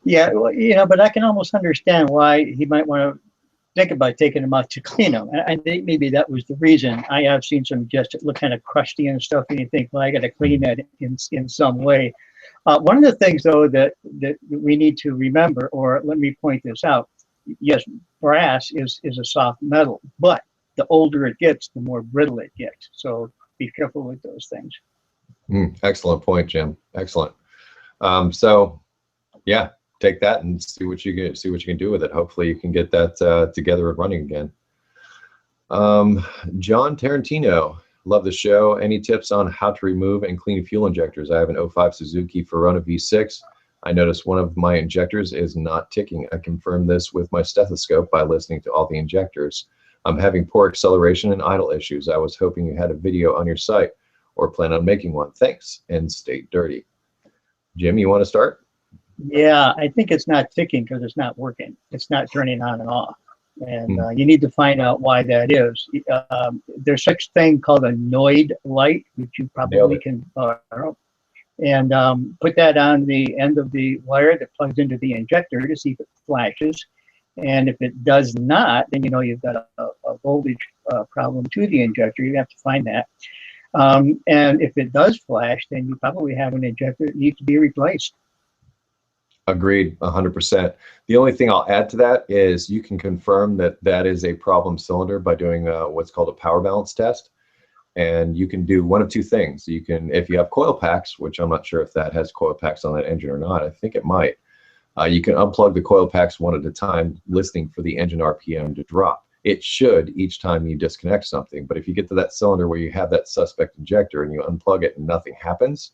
Yeah, well, but I can almost understand why he might want to think about taking them out to clean them. I think maybe that was the reason. I have seen some jets that look kind of crusty and stuff, and you think, well, I got to clean that in some way. One of the things, though, that we need to remember, or let me point this out, yes, brass is a soft metal, but the older it gets, the more brittle it gets. So be careful with those things. Excellent point, Jim. Excellent. So, yeah. Take that and see what you can do with it. Hopefully you can get that together and running again. John Tarantino, love the show. Any tips on how to remove and clean fuel injectors? I have an 05 Suzuki Verona V6. I noticed one of my injectors is not ticking. I confirmed this with my stethoscope by listening to all the injectors. I'm having poor acceleration and idle issues. I was hoping you had a video on your site or plan on making one. Thanks, and stay dirty. Jim, you want to start? Yeah, I think it's not ticking because it's not working. It's not turning on and off. And you need to find out why that is. There's such thing called a Noid light, which you probably can borrow. And put that on the end of the wire that plugs into the injector to see if it flashes. And if it does not, then you know you've got a voltage problem to the injector. You have to find that. And if it does flash, then you probably have an injector that needs to be replaced. Agreed, 100%. The only thing I'll add to that is you can confirm that that is a problem cylinder by doing what's called a power balance test. And you can do one of two things. You can, if you have coil packs, which I'm not sure if that has coil packs on that engine or not, I think it might. You can unplug the coil packs one at a time, listening for the engine RPM to drop. It should each time you disconnect something. But if you get to that cylinder where you have that suspect injector and you unplug it and nothing happens,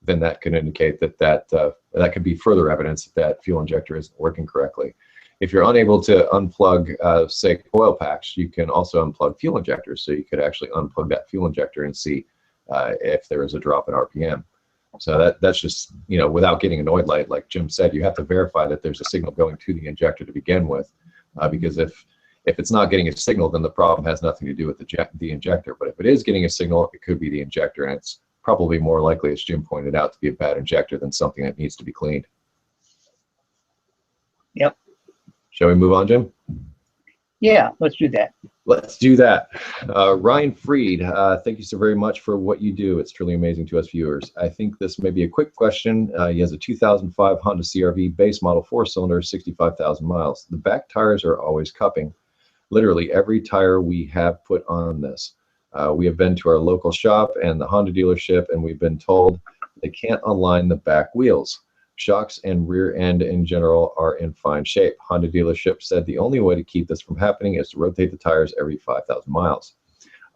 then that can indicate that could be further evidence that fuel injector isn't working correctly. If you're unable to unplug, say, coil packs, you can also unplug fuel injectors. So you could actually unplug that fuel injector and see if there is a drop in RPM. So that's just, without getting a Noid light, like Jim said, you have to verify that there's a signal going to the injector to begin with, because if it's not getting a signal, then the problem has nothing to do with the injector. But if it is getting a signal, it could be the injector, and it's probably more likely, as Jim pointed out, to be a bad injector than something that needs to be cleaned. Yep. Shall we move on, Jim? Yeah, let's do that. Let's do that. Ryan Freed, thank you so very much for what you do. It's truly amazing to us viewers. I think this may be a quick question. He has a 2005 Honda CR-V base model 4-cylinder, 65,000 miles. The back tires are always cupping. Literally every tire we have put on this. We have been to our local shop and the Honda dealership, and we've been told they can't align the back wheels. Shocks and rear end in general are in fine shape. Honda dealership said the only way to keep this from happening is to rotate the tires every 5,000 miles.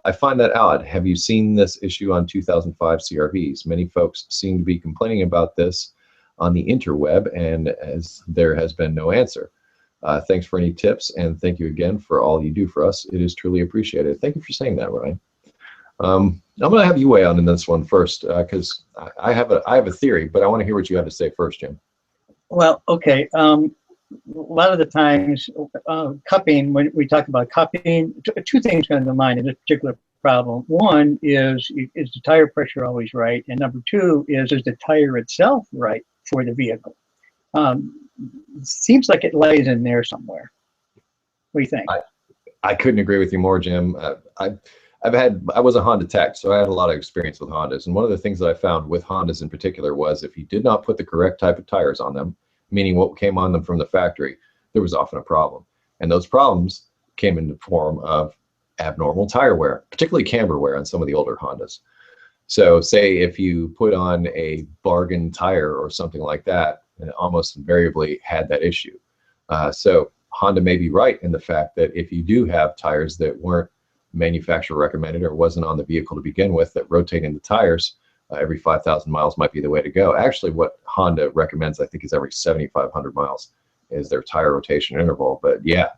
I find that odd. Have you seen this issue on 2005 CR-Vs? Many folks seem to be complaining about this on the interweb, and as there has been no answer. Thanks for any tips, and thank you again for all you do for us. It is truly appreciated. Thank you for saying that, Ryan. I'm going to have you weigh on in this one first, because I have a theory, but I want to hear what you have to say first, Jim. Well, okay. A lot of the times, cupping, when we talk about cupping, two things come to mind in this particular problem. One is the tire pressure always right? And number two is the tire itself right for the vehicle? Seems like it lies in there somewhere. What do you think? I couldn't agree with you more, Jim. I was a Honda tech, so I had a lot of experience with Hondas. And one of the things that I found with Hondas in particular was if you did not put the correct type of tires on them, meaning what came on them from the factory, there was often a problem. And those problems came in the form of abnormal tire wear, particularly camber wear on some of the older Hondas. So say if you put on a bargain tire or something like that, it almost invariably had that issue. So Honda may be right in the fact that if you do have tires that weren't manufacturer recommended or wasn't on the vehicle to begin with, that rotating the tires every 5,000 miles might be the way to go. Actually, what Honda recommends, I think, is every 7,500 miles is their tire rotation interval. But yeah,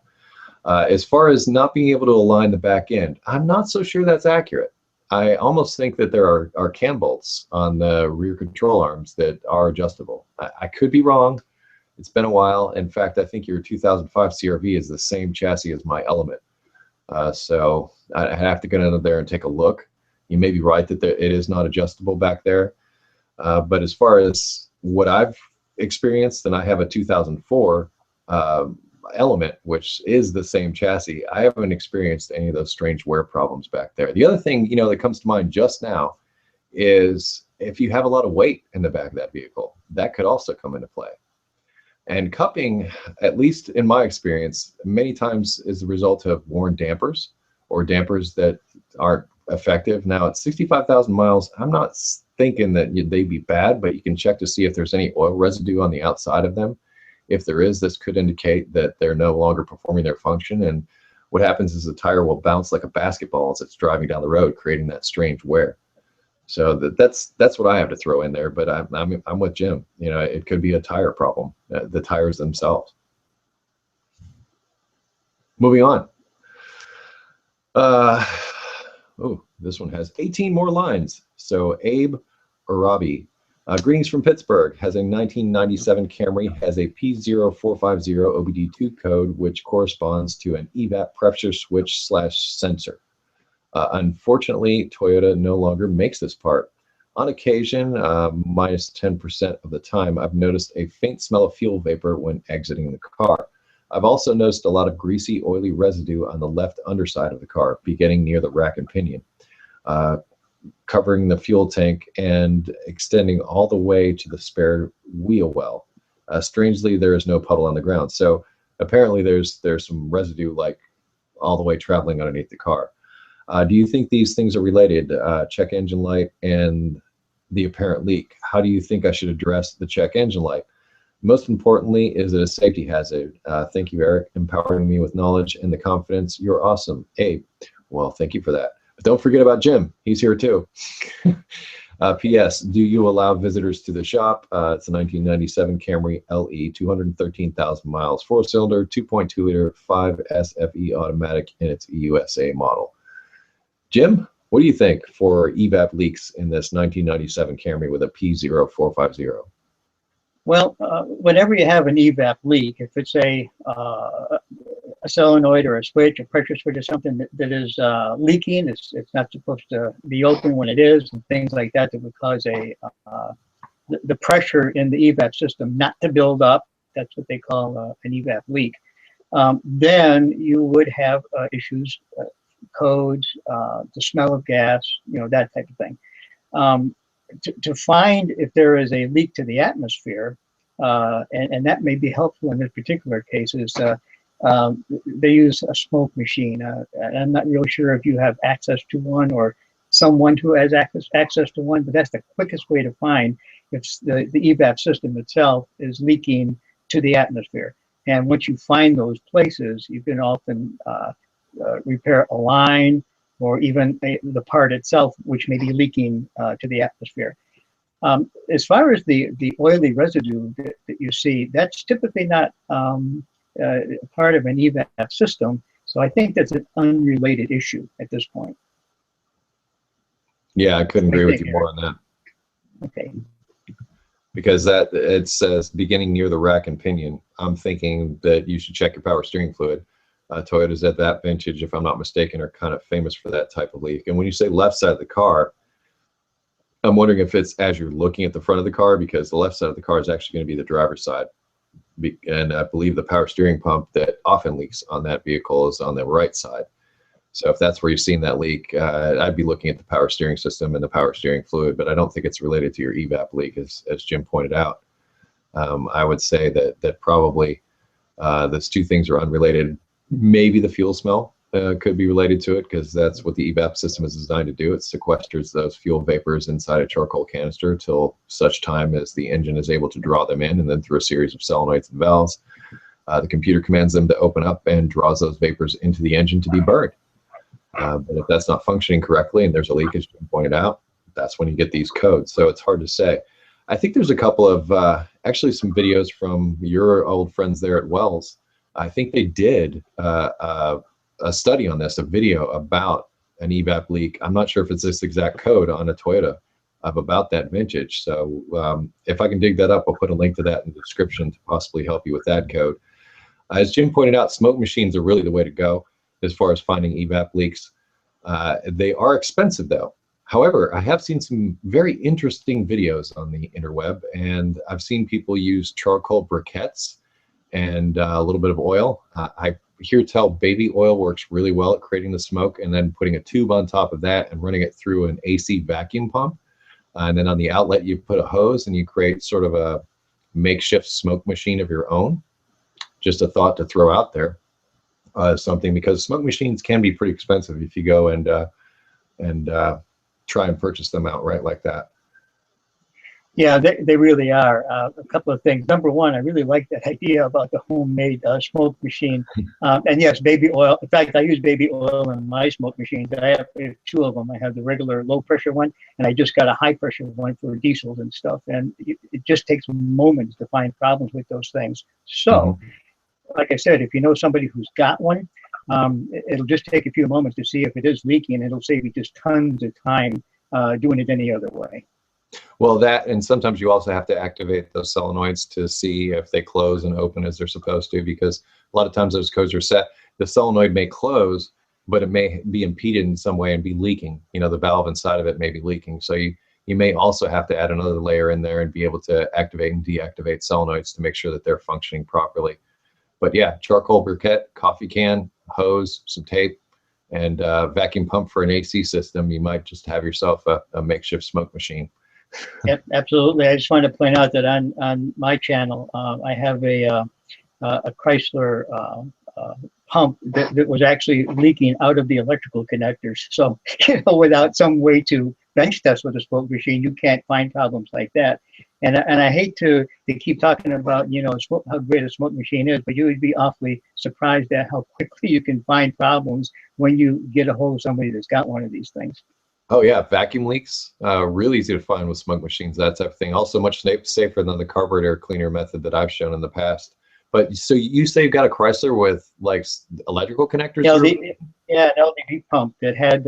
as far as not being able to align the back end, I'm not so sure that's accurate. I almost think that there are cam bolts on the rear control arms that are adjustable. I could be wrong. It's been a while. In fact, I think your 2005 CR-V is the same chassis as my Element. So I have to get under there and take a look. You may be right that it is not adjustable back there. But as far as what I've experienced, and I have a 2004 Element, which is the same chassis, I haven't experienced any of those strange wear problems back there. The other thing, that comes to mind just now is if you have a lot of weight in the back of that vehicle, that could also come into play. And cupping, at least in my experience, many times is the result of worn dampers or dampers that aren't effective. Now at 65,000 miles, I'm not thinking that they'd be bad, but you can check to see if there's any oil residue on the outside of them. If there is, this could indicate that they're no longer performing their function. And what happens is the tire will bounce like a basketball as it's driving down the road, creating that strange wear. So that's what I have to throw in there. But I'm with Jim. It could be a tire problem, the tires themselves. Moving on. Oh, this one has 18 more lines. So Abe Arabi, greetings from Pittsburgh, has a 1997 Camry, has a P0450 OBD2 code, which corresponds to an EVAP pressure switch / sensor. Unfortunately, Toyota no longer makes this part. On occasion, minus 10% of the time, I've noticed a faint smell of fuel vapor when exiting the car. I've also noticed a lot of greasy, oily residue on the left underside of the car, beginning near the rack and pinion, covering the fuel tank and extending all the way to the spare wheel well. Strangely, there is no puddle on the ground. So apparently there's some residue like all the way traveling underneath the car. Do you think these things are related? Check engine light and the apparent leak. How do you think I should address the check engine light? Most importantly, is it a safety hazard? Thank you, Eric, empowering me with knowledge and the confidence. You're awesome. Hey, well, thank you for that. But don't forget about Jim. He's here too. P.S. Do you allow visitors to the shop? It's a 1997 Camry LE, 213,000 miles, 4-cylinder, 2.2 liter, 5 SFE automatic in its EUSA model. Jim, what do you think for EVAP leaks in this 1997 Camry with a P0450? Well, whenever you have an EVAP leak, if it's a solenoid or a switch, a pressure switch, or something that is leaking. It's not supposed to be open when it is, and things like that that would cause the pressure in the EVAP system not to build up. That's what they call an EVAP leak. Then you would have issues, codes, the smell of gas, that type of thing. To find if there is a leak to the atmosphere, and that may be helpful in this particular case, is they use a smoke machine. I'm not real sure if you have access to one or someone who has access to one, but that's the quickest way to find if the EVAP system itself is leaking to the atmosphere. And once you find those places, you can often repair a line or even the part itself, which may be leaking to the atmosphere. As far as the oily residue that you see, that's typically not part of an EVAP system. So I think that's an unrelated issue at this point. Yeah, I couldn't agree with you more on that. Okay. Because it says beginning near the rack and pinion. I'm thinking that you should check your power steering fluid. Toyotas at that vintage, if I'm not mistaken, are kind of famous for that type of leak. And when you say left side of the car, I'm wondering if it's as you're looking at the front of the car, because the left side of the car is actually going to be the driver's side. And I believe the power steering pump that often leaks on that vehicle is on the right side. So if that's where you've seen that leak, I'd be looking at the power steering system and the power steering fluid, but I don't think it's related to your EVAP leak, as Jim pointed out. I would say that probably those two things are unrelated. Maybe the fuel smell could be related to it, because that's what the EVAP system is designed to do. It sequesters those fuel vapors inside a charcoal canister till such time as the engine is able to draw them in, and then through a series of solenoids and valves, the computer commands them to open up and draws those vapors into the engine to be burned. But if that's not functioning correctly and there's a leak, as Jim pointed out, that's when you get these codes. So it's hard to say. I think there's a couple of actually some videos from your old friends there at Wells. I think they did a study on this, a video about an EVAP leak. I'm not sure if it's this exact code on a Toyota about that vintage. So if I can dig that up, I'll put a link to that in the description to possibly help you with that code. As Jim pointed out, smoke machines are really the way to go as far as finding EVAP leaks. They are expensive though. However, I have seen some very interesting videos on the interweb, and I've seen people use charcoal briquettes and a little bit of oil. I hear tell baby oil works really well at creating the smoke, and then putting a tube on top of that and running it through an AC vacuum pump. And then on the outlet, you put a hose and you create sort of a makeshift smoke machine of your own. Just a thought to throw out there. Something, because smoke machines can be pretty expensive if you go and try and purchase them outright like that. Yeah, they really are. A couple of things. Number one, I really like that idea about the homemade smoke machine. And yes, baby oil. In fact, I use baby oil in my smoke machines. I have two of them. I have the regular low pressure one, and I just got a high pressure one for diesels and stuff. And it just takes moments to find problems with those things. So, like I said, if you know somebody who's got one, it'll just take a few moments to see if it is leaking. It'll save you just tons of time doing it any other way. Well, that, and sometimes you also have to activate those solenoids to see if they close and open as they're supposed to, because a lot of times those codes are set. The solenoid may close, but it may be impeded in some way and be leaking. You know, the valve inside of it may be leaking. So you may also have to add another layer in there and be able to activate and deactivate solenoids to make sure that they're functioning properly. But yeah, charcoal briquette, coffee can, hose, some tape, and vacuum pump for an AC system. You might just have yourself a makeshift smoke machine. Yep, absolutely. I just wanted to point out that on my channel, I have a Chrysler pump that was actually leaking out of the electrical connectors. So, without some way to bench test with a smoke machine, you can't find problems like that. And I hate to keep talking about, how great a smoke machine is, but you would be awfully surprised at how quickly you can find problems when you get a hold of somebody that's got one of these things. Oh yeah, vacuum leaks, really easy to find with smoke machines, that type of thing. Also much safer than the carburetor cleaner method that I've shown in the past. But so you say you've got a Chrysler with like electrical connectors? Yeah, an LDV pump that had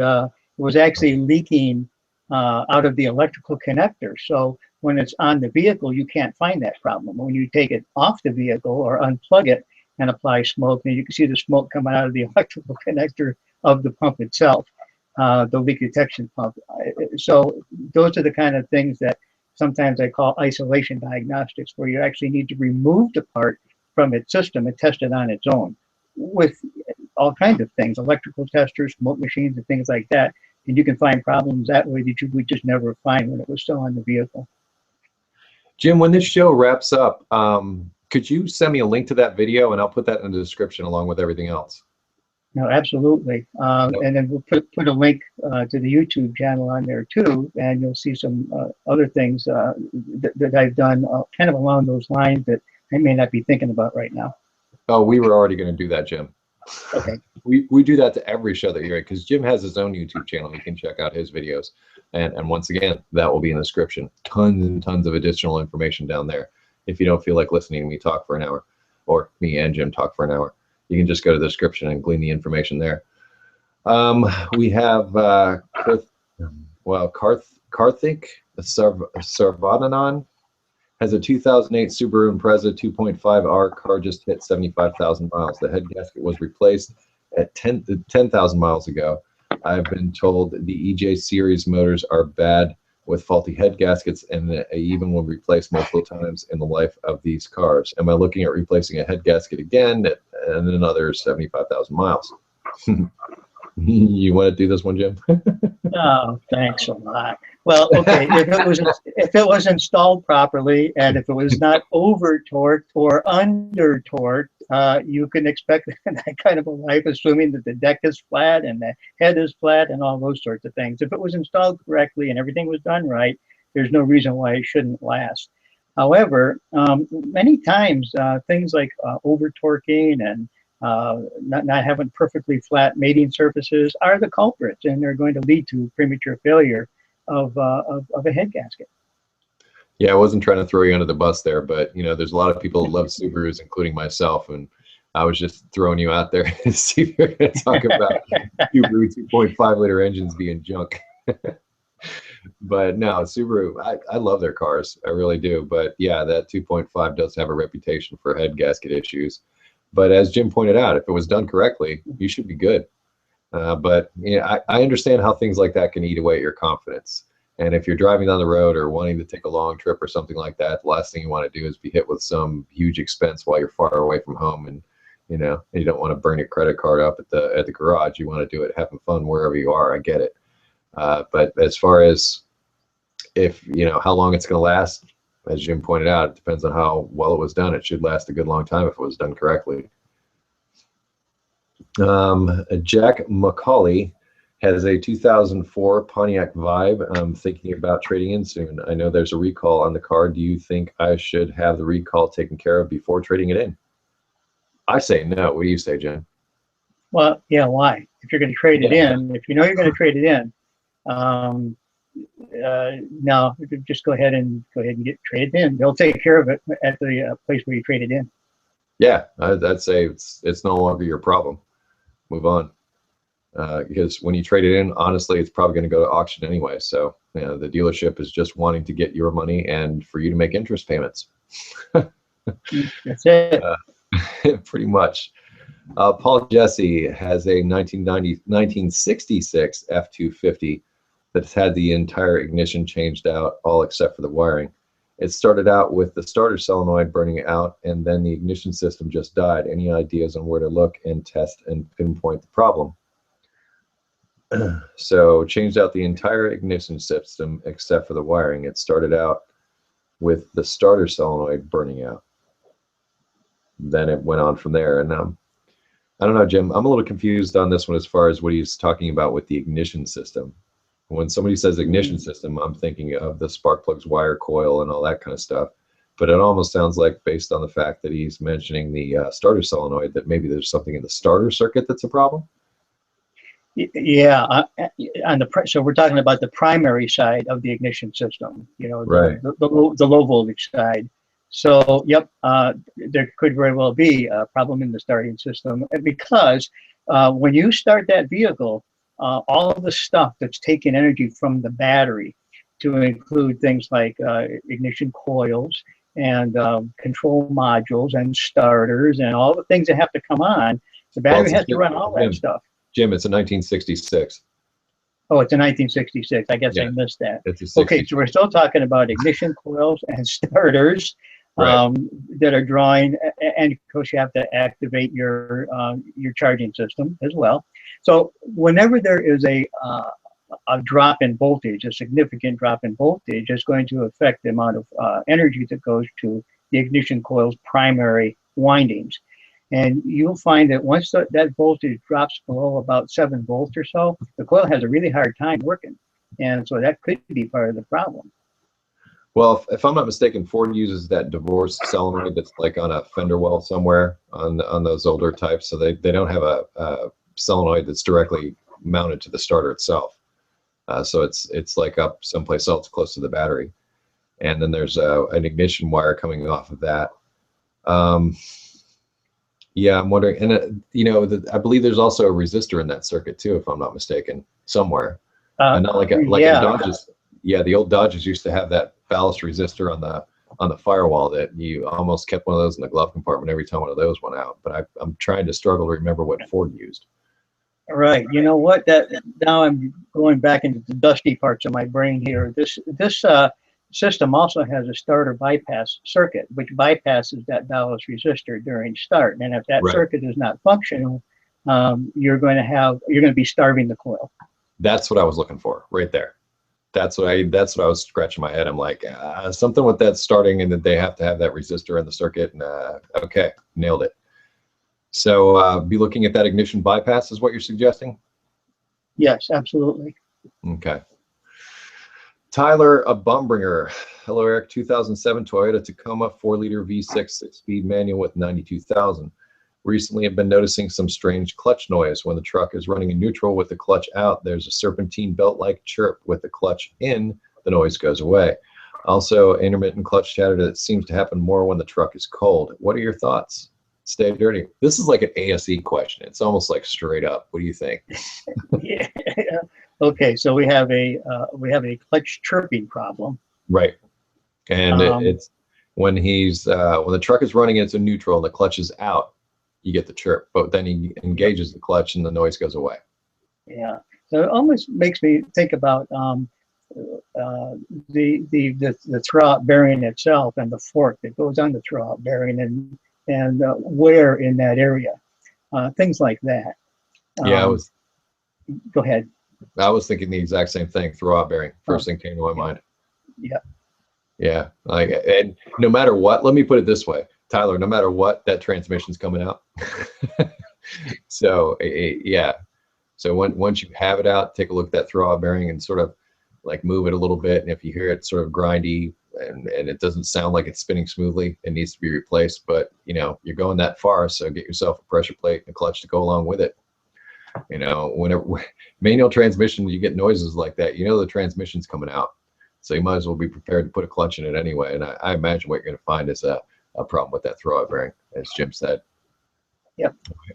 was actually leaking out of the electrical connector. So when it's on the vehicle, you can't find that problem. When you take it off the vehicle or unplug it, and apply smoke. And you can see the smoke coming out of the electrical connector of the pump itself, the leak detection pump. So those are the kind of things that sometimes I call isolation diagnostics, where you actually need to remove the part from its system and test it on its own with all kinds of things, electrical testers, smoke machines, and things like that. And you can find problems that way that you would just never find when it was still on the vehicle. Jim, when this show wraps up, could you send me a link to that video, and I'll put that in the description along with everything else? No, absolutely. And then we'll put a link to the YouTube channel on there too, and you'll see some other things that I've done kind of along those lines that I may not be thinking about right now. Oh, we were already going to do that, Jim. Okay. We do that to every show that you're in, because Jim has his own YouTube channel. You can check out his videos. And once again, that will be in the description. Tons and tons of additional information down there. If you don't feel like listening to me talk for an hour, or me and Jim talk for an hour, you can just go to the description and glean the information there. We have Karthik Sarvadanan has a 2008 Subaru Impreza 2.5R. Car just hit 75,000 miles. The head gasket was replaced at 10,000 miles ago. I've been told the EJ series motors are bad with faulty head gaskets, and they even will replace multiple times in the life of these cars. Am I looking at replacing a head gasket again at another 75,000 miles? You want to do this one, Jim? Oh, thanks a lot. Well, okay, if it was installed properly, and if it was not over torqued or under torqued, you can expect that kind of a life, assuming that the deck is flat and the head is flat and all those sorts of things. If it was installed correctly and everything was done right, there's no reason why it shouldn't last. However, many times things like over torquing and not having perfectly flat mating surfaces are the culprits, and they're going to lead to premature failure of a head gasket. Yeah, I wasn't trying to throw you under the bus there, but you know, there's a lot of people who love Subarus, including myself, and I was just throwing you out there to see if you're going to talk about Subaru 2.5 liter engines being junk. But no, Subaru, I love their cars, I really do. But yeah, that 2.5 does have a reputation for head gasket issues. But as Jim pointed out, if it was done correctly, you should be good. But you know, I understand how things like that can eat away at your confidence. And if you're driving down the road or wanting to take a long trip or something like that, the last thing you want to do is be hit with some huge expense while you're far away from home, and you know, you don't want to burn your credit card up at the garage. You want to do it having fun wherever you are. I get it. But as far as if you know how long it's going to last, as Jim pointed out, it depends on how well it was done. It should last a good long time if it was done correctly. Jack McCauley has a 2004 Pontiac Vibe. I'm thinking about trading in soon. I know there's a recall on the car. Do you think I should have the recall taken care of before trading it in? I say no. What do you say, Jim? Well, yeah, why? If you're going to trade it in, if you know you're going to trade it in, no, just go ahead and get traded in. They'll take care of it at the place where you trade it in. Yeah, I'd say it's no longer your problem. Move on. Because when you trade it in, honestly, it's probably going to go to auction anyway. So you know, the dealership is just wanting to get your money and for you to make interest payments. That's it. Pretty much. Paul Jesse has a 1966 F-250 that's had the entire ignition changed out, all except for the wiring. It started out with the starter solenoid burning out, and then the ignition system just died. Any ideas on where to look and test and pinpoint the problem? So changed out the entire ignition system except for the wiring. It started out with the starter solenoid burning out. Then it went on from there. And I don't know, Jim, I'm a little confused on this one as far as what he's talking about with the ignition system. When somebody says ignition system, I'm thinking of the spark plugs, wire coil, and all that kind of stuff. But it almost sounds like, based on the fact that he's mentioning the starter solenoid, that maybe there's something in the starter circuit that's a problem. Yeah, so we're talking about the primary side of the ignition system, you know, right. the low voltage side. So, yep, there could very well be a problem in the starting system, because when you start that vehicle, all of the stuff that's taking energy from the battery, to include things like ignition coils and control modules and starters and all the things that have to come on. The battery has to run all that stuff. Jim, it's a 1966. Oh, it's a 1966. I guess Yeah, I missed that. It's a Okay, so we're still talking about ignition coils and starters that are drawing, and of course you have to activate your charging system as well. So whenever there is a drop in voltage, a significant drop in voltage, is going to affect the amount of energy that goes to the ignition coil's primary windings. And you'll find that once that voltage drops below about 7 volts or so, the coil has a really hard time working. And so that could be part of the problem. Well, if I'm not mistaken, Ford uses that divorced solenoid that's like on a fender well somewhere on those older types. So they don't have a solenoid that's directly mounted to the starter itself. So it's like up someplace else close to the battery. And then there's an ignition wire coming off of that. Yeah, I'm wondering, and you know, I believe there's also a resistor in that circuit too, if I'm not mistaken, somewhere. And not like a Dodges. Yeah, the old Dodges used to have that ballast resistor on the firewall that you almost kept one of those in the glove compartment every time one of those went out. But I'm trying to struggle to remember what Ford used. Right. You know what? Now I'm going back into the dusty parts of my brain here. This system also has a starter bypass circuit, which bypasses that ballast resistor during start. And if that circuit is not functional, you're going to be starving the coil. That's what I was looking for right there. That's what I was scratching my head. I'm like, something with that starting, and that they have to have that resistor in the circuit. And okay, nailed it. So be looking at that ignition bypass is what you're suggesting? Yes, absolutely. Okay. Tyler, a Bumbringer. Hello, Eric. 2007 Toyota Tacoma 4-liter V6 6-speed manual with 92,000. Recently, I've been noticing some strange clutch noise. When the truck is running in neutral with the clutch out, there's a serpentine belt-like chirp. With the clutch in, the noise goes away. Also, intermittent clutch chatter that seems to happen more when the truck is cold. What are your thoughts? Stay dirty. This is like an ASE question. It's almost like straight up. What do you think? Yeah. Okay, so we have a clutch chirping problem. Right, and it's when the truck is running into neutral and the clutch is out, you get the chirp. But then he engages the clutch and the noise goes away. Yeah. So it almost makes me think about the throwout bearing itself and the fork that goes on the throwout bearing and wear in that area, things like that. Yeah, Go ahead. I was thinking the exact same thing. Throwout bearing. First thing came to my mind. Yeah. Yeah. And no matter what, let me put it this way, Tyler. No matter what, that transmission's coming out. So yeah. So once you have it out, take a look at that throwout bearing and sort of like move it a little bit. And if you hear it sort of grindy and it doesn't sound like it's spinning smoothly, it needs to be replaced. But you know, you're going that far, so get yourself a pressure plate and a clutch to go along with it. You know, whenever manual transmission, you get noises like that, you know the transmission's coming out. So you might as well be prepared to put a clutch in it anyway. And I imagine what you're going to find is a problem with that throwout bearing, as Jim said. Yep. Okay.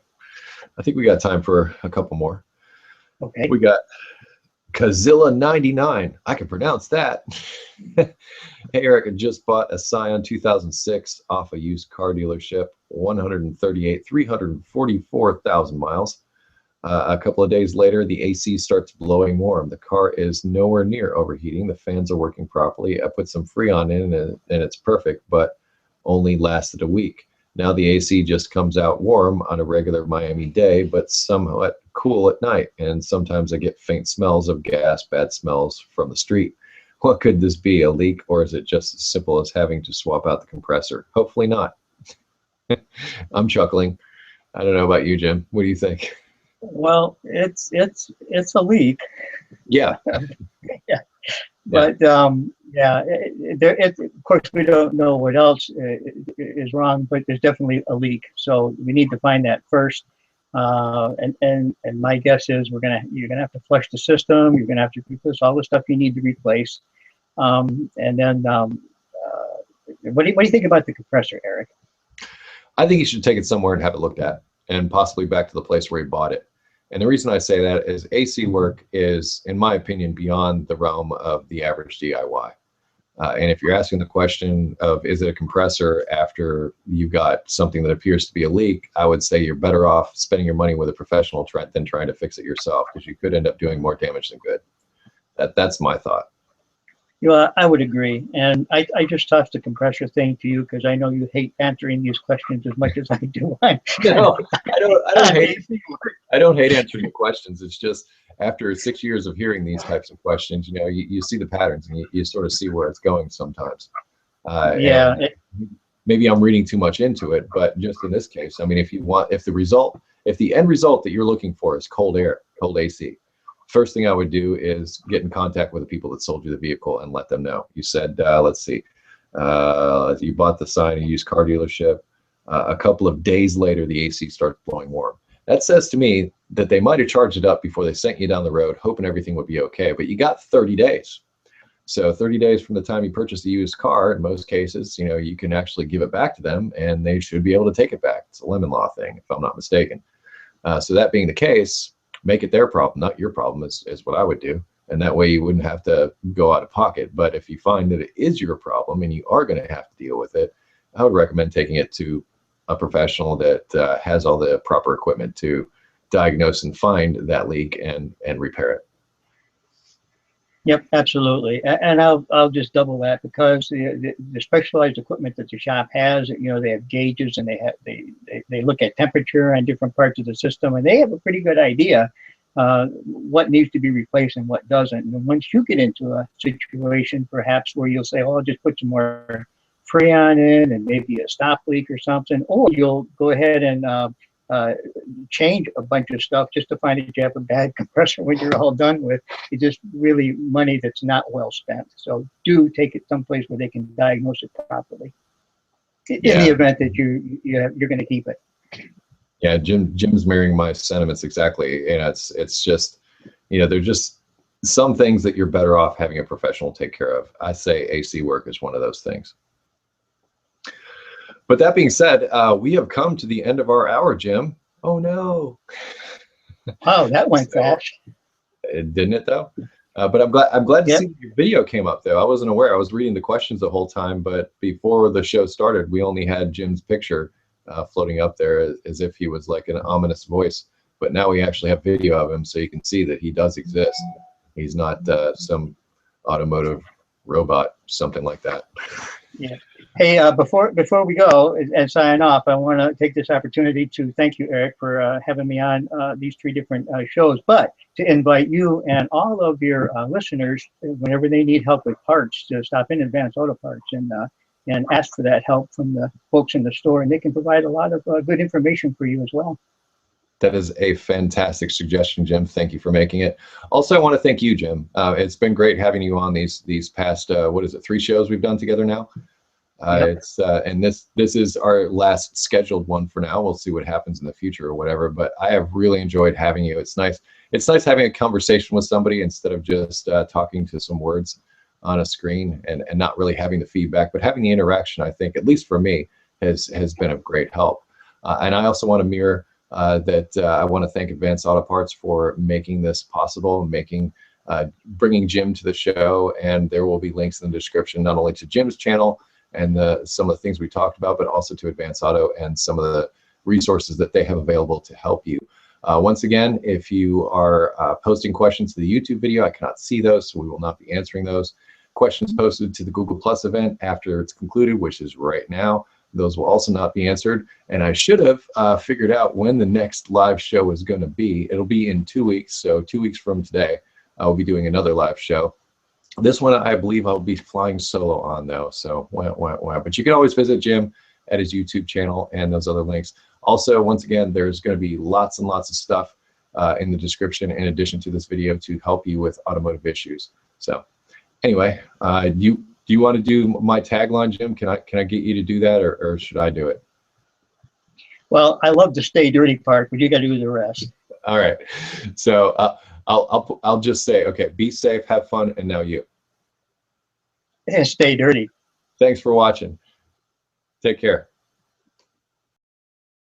I think we got time for a couple more. Okay. We got Kazilla 99. I can pronounce that. Hey, Eric, I just bought a Scion 2006 off a used car dealership, 344,000 miles. A couple of days later, the AC starts blowing warm. The car is nowhere near overheating. The fans are working properly. I put some Freon in and it's perfect, but only lasted a week. Now the AC just comes out warm on a regular Miami day, but somewhat cool at night. And sometimes I get faint smells of gas, bad smells from the street. What could this be, a leak, or is it just as simple as having to swap out the compressor? Hopefully not. I'm chuckling. I don't know about you, Jim. What do you think? Well, it's a leak. Yeah. Yeah. But yeah, of course we don't know what else is wrong, but there's definitely a leak. So we need to find that first. And my guess is you're gonna have to flush the system. You're gonna have to replace all the stuff you need to replace. And then what do you think about the compressor, Eric? I think you should take it somewhere and have it looked at, and possibly back to the place where you bought it. And the reason I say that is AC work is, in my opinion, beyond the realm of the average DIY. And if you're asking the question of, is it a compressor after you got something that appears to be a leak, I would say you're better off spending your money with a professional than trying to fix it yourself, because you could end up doing more damage than good. That's my thought. Yeah, I would agree. And I just tossed the compressor thing to you because I know you hate answering these questions as much as I do. No, I don't hate answering the questions. It's just after 6 years of hearing these types of questions, you know, you see the patterns and you sort of see where it's going sometimes. Yeah. Maybe I'm reading too much into it, but just in this case, I mean, if the end result that you're looking for is cold air, cold AC, first thing I would do is get in contact with the people that sold you the vehicle and let them know. You said, let's see, you bought the sign at a used car dealership. A couple of days later, the AC starts blowing warm. That says to me that they might have charged it up before they sent you down the road, hoping everything would be okay. But you got 30 days. So 30 days from the time you purchase a used car, in most cases, you know, you can actually give it back to them and they should be able to take it back. It's a lemon law thing, if I'm not mistaken. So that being the case, make it their problem, not your problem, is what I would do. And that way you wouldn't have to go out of pocket. But if you find that it is your problem and you are going to have to deal with it, I would recommend taking it to a professional that has all the proper equipment to diagnose and find that leak and repair it. Yep, absolutely. And I'll just double that, because the specialized equipment that the shop has, you know, they have gauges and they look at temperature on different parts of the system, and they have a pretty good idea what needs to be replaced and what doesn't. And once you get into a situation perhaps where you'll say, oh, I'll just put some more Freon in and maybe a stop leak or something, or you'll go ahead and change a bunch of stuff just to find that you have a bad compressor when you're all done with. It's just really money that's not well spent. So do take it someplace where they can diagnose it properly in the event that you're going to keep it. Yeah, Jim's mirroring my sentiments exactly. And it's just, you know, there's just some things that you're better off having a professional take care of. I say AC work is one of those things. But that being said, we have come to the end of our hour, Jim. Oh no! Wow, that went fast. Didn't it though? But I'm glad to see your video came up though. I wasn't aware. I was reading the questions the whole time, but before the show started, we only had Jim's picture floating up there as if he was like an ominous voice. But now we actually have video of him, so you can see that he does exist. He's not some automotive robot, something like that. Yeah. Hey, before we go and sign off, I want to take this opportunity to thank you, Eric, for having me on these 3 different shows, but to invite you and all of your listeners, whenever they need help with parts, to stop in Advanced Auto Parts and ask for that help from the folks in the store, and they can provide a lot of good information for you as well. That is a fantastic suggestion, Jim. Thank you for making it. Also, I want to thank you, Jim. It's been great having you on these past, what is it, 3 shows we've done together now? Yep. And this is our last scheduled one for now. We'll see what happens in the future or whatever, but I have really enjoyed having you. It's nice having a conversation with somebody instead of just talking to some words on a screen and not really having the feedback, but having the interaction, I think, at least for me, has been of great help. And I also want to mirror that I want to thank Advanced Auto Parts for making this possible, bringing Jim to the show, and there will be links in the description, not only to Jim's channel and some of the things we talked about, but also to Advanced Auto and some of the resources that they have available to help you. Once again, if you are posting questions to the YouTube video, I cannot see those, so we will not be answering those. Questions posted to the Google Plus event after it's concluded, which is right now, those will also not be answered. And I should have figured out when the next live show is going to be. It'll be in 2 weeks, so 2 weeks from today, I'll be doing another live show. This one, I believe I'll be flying solo on, though, so but you can always visit Jim at his YouTube channel and those other links. Also, once again, there's going to be lots and lots of stuff in the description in addition to this video to help you with automotive issues. So anyway, do you want to do my tagline, Jim? Can I get you to do that, or should I do it? Well, I love the stay dirty part, but you got to do the rest. All right, so I'll just say, okay, be safe, have fun, and now you. And stay dirty. Thanks for watching. Take care.